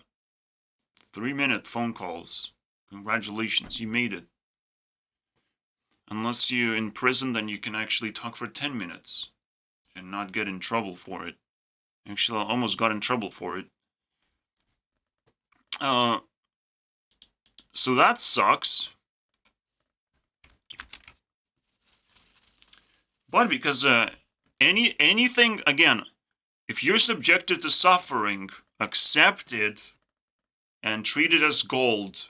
3-minute phone calls. Congratulations, you made it. Unless you're in prison, then you can actually talk for 10 minutes and not get in trouble for it. Actually, I almost got in trouble for it. So that sucks. But because anything, again, if you're subjected to suffering, accept it and treat it as gold,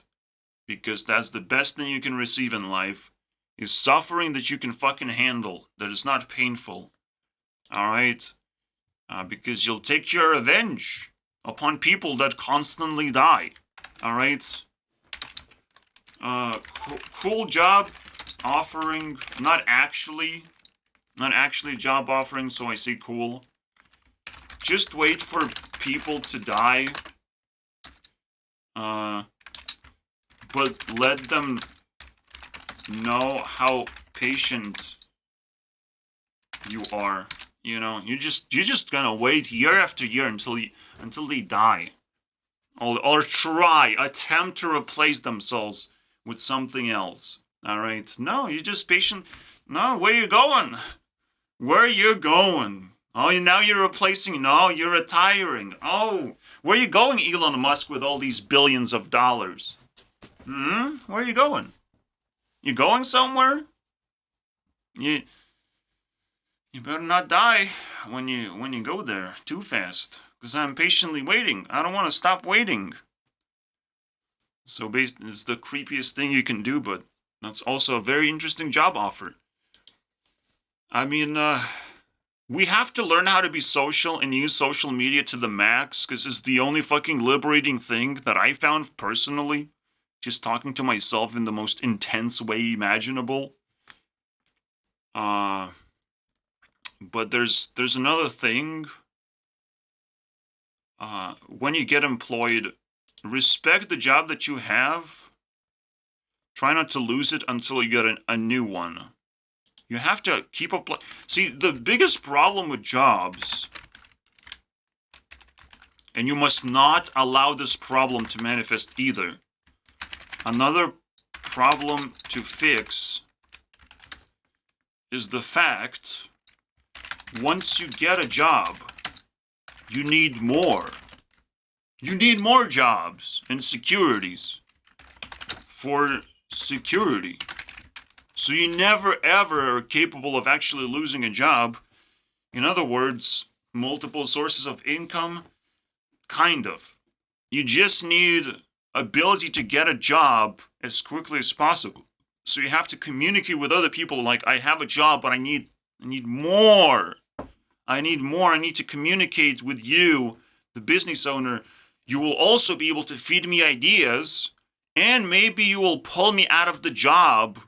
because that's the best thing you can receive in life, is suffering that you can fucking handle, that is not painful. Alright? Because you'll take your revenge upon people that constantly die. Alright? Cool job offering, not actually job offering, so I say cool. Just wait for people to die. But let them know how patient you are. You know, you're just gonna wait year after year until they die. Or attempt to replace themselves with something else. Alright? No, you're just patient. No, where you going? Where you going? Oh, now you're replacing. No, you're retiring. Oh, where you going, Elon Musk, with all these billions of dollars? Where are you going? You going somewhere? You better not die when you go there too fast, because I'm patiently waiting. I don't want to stop waiting. So it's the creepiest thing you can do, but that's also a very interesting job offer. I mean, we have to learn how to be social and use social media to the max, because it's the only fucking liberating thing that I found personally. Just talking to myself in the most intense way imaginable. But there's another thing. When you get employed, respect the job that you have. Try not to lose it until you get a new one. You have to keep up. See, the biggest problem with jobs, and you must not allow this problem to manifest either. Another problem to fix is the fact, once you get a job, you need more. You need more jobs and securities for security. So you never ever are capable of actually losing a job. In other words, multiple sources of income, kind of. You just need ability to get a job as quickly as possible. So you have to communicate with other people like, I have a job, but I need more. I need more. I need to communicate with you, the business owner. You will also be able to feed me ideas, and maybe you will pull me out of the job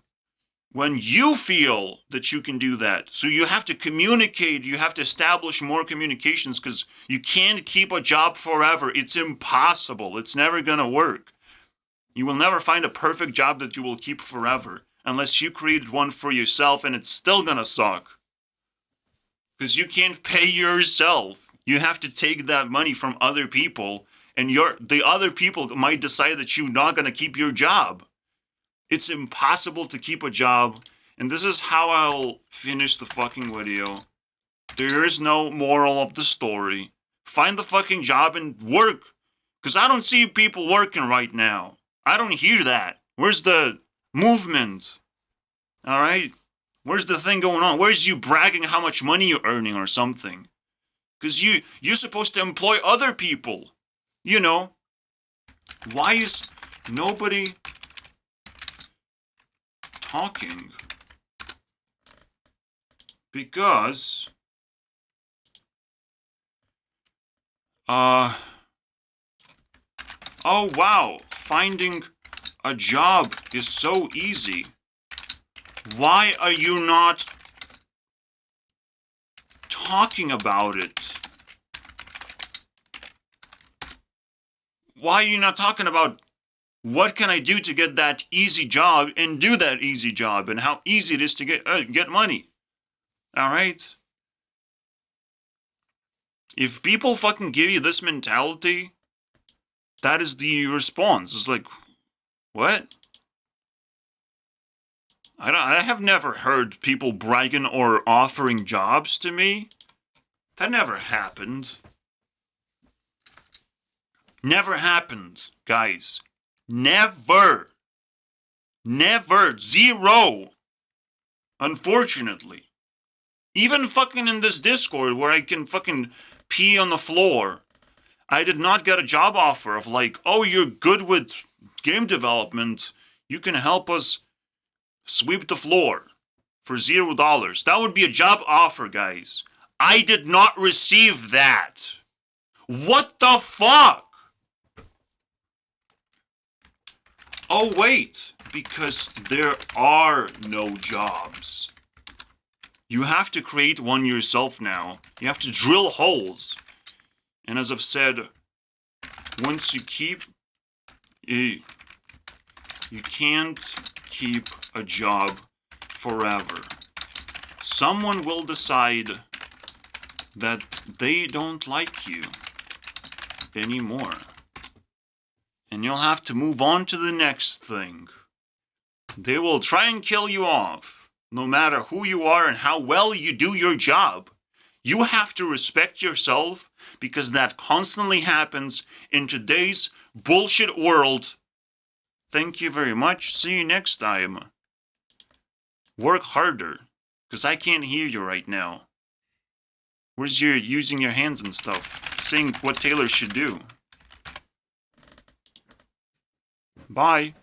when you feel that you can do that. So you have to communicate. You have to establish more communications, because you can't keep a job forever. It's impossible. It's never going to work. You will never find a perfect job that you will keep forever unless you created one for yourself, and it's still going to suck. Because you can't pay yourself. You have to take that money from other people, and the other people might decide that you're not going to keep your job. It's impossible to keep a job, and this is how I'll finish the fucking video. There is no moral of the story. Find the fucking job and work, because I don't see people working right now. I don't hear that. Where's the movement? Alright? Where's the thing going on? Where's you bragging how much money you're earning or something? Because you're supposed to employ other people. You know. Why is nobody talking? Because oh wow, finding a job is so easy. Why are you not talking about it? Why are you not talking about what can I do to get that easy job and do that easy job, and how easy it is to get money? All right? If people fucking give you this mentality, that is the response. It's like, what? I have never heard people bragging or offering jobs to me. That never happened. Never happened, guys. Never. Never. Zero. Unfortunately. Even fucking in this Discord where I can fucking pee on the floor, I did not get a job offer of like, oh, you're good with game development. You can help us sweep the floor for $0. That would be a job offer, guys. I did not receive that. What the fuck? Oh, wait. Because there are no jobs. You have to create one yourself now. You have to drill holes. And as I've said, once you keep... You can't keep a job forever. Someone will decide that they don't like you anymore. And you'll have to move on to the next thing. They will try and kill you off, no matter who you are and how well you do your job. You have to respect yourself because that constantly happens in today's bullshit world. Thank you very much. See you next time. Work harder, because I can't hear you right now. Where's your using your hands and stuff? Saying what Taylor should do. Bye.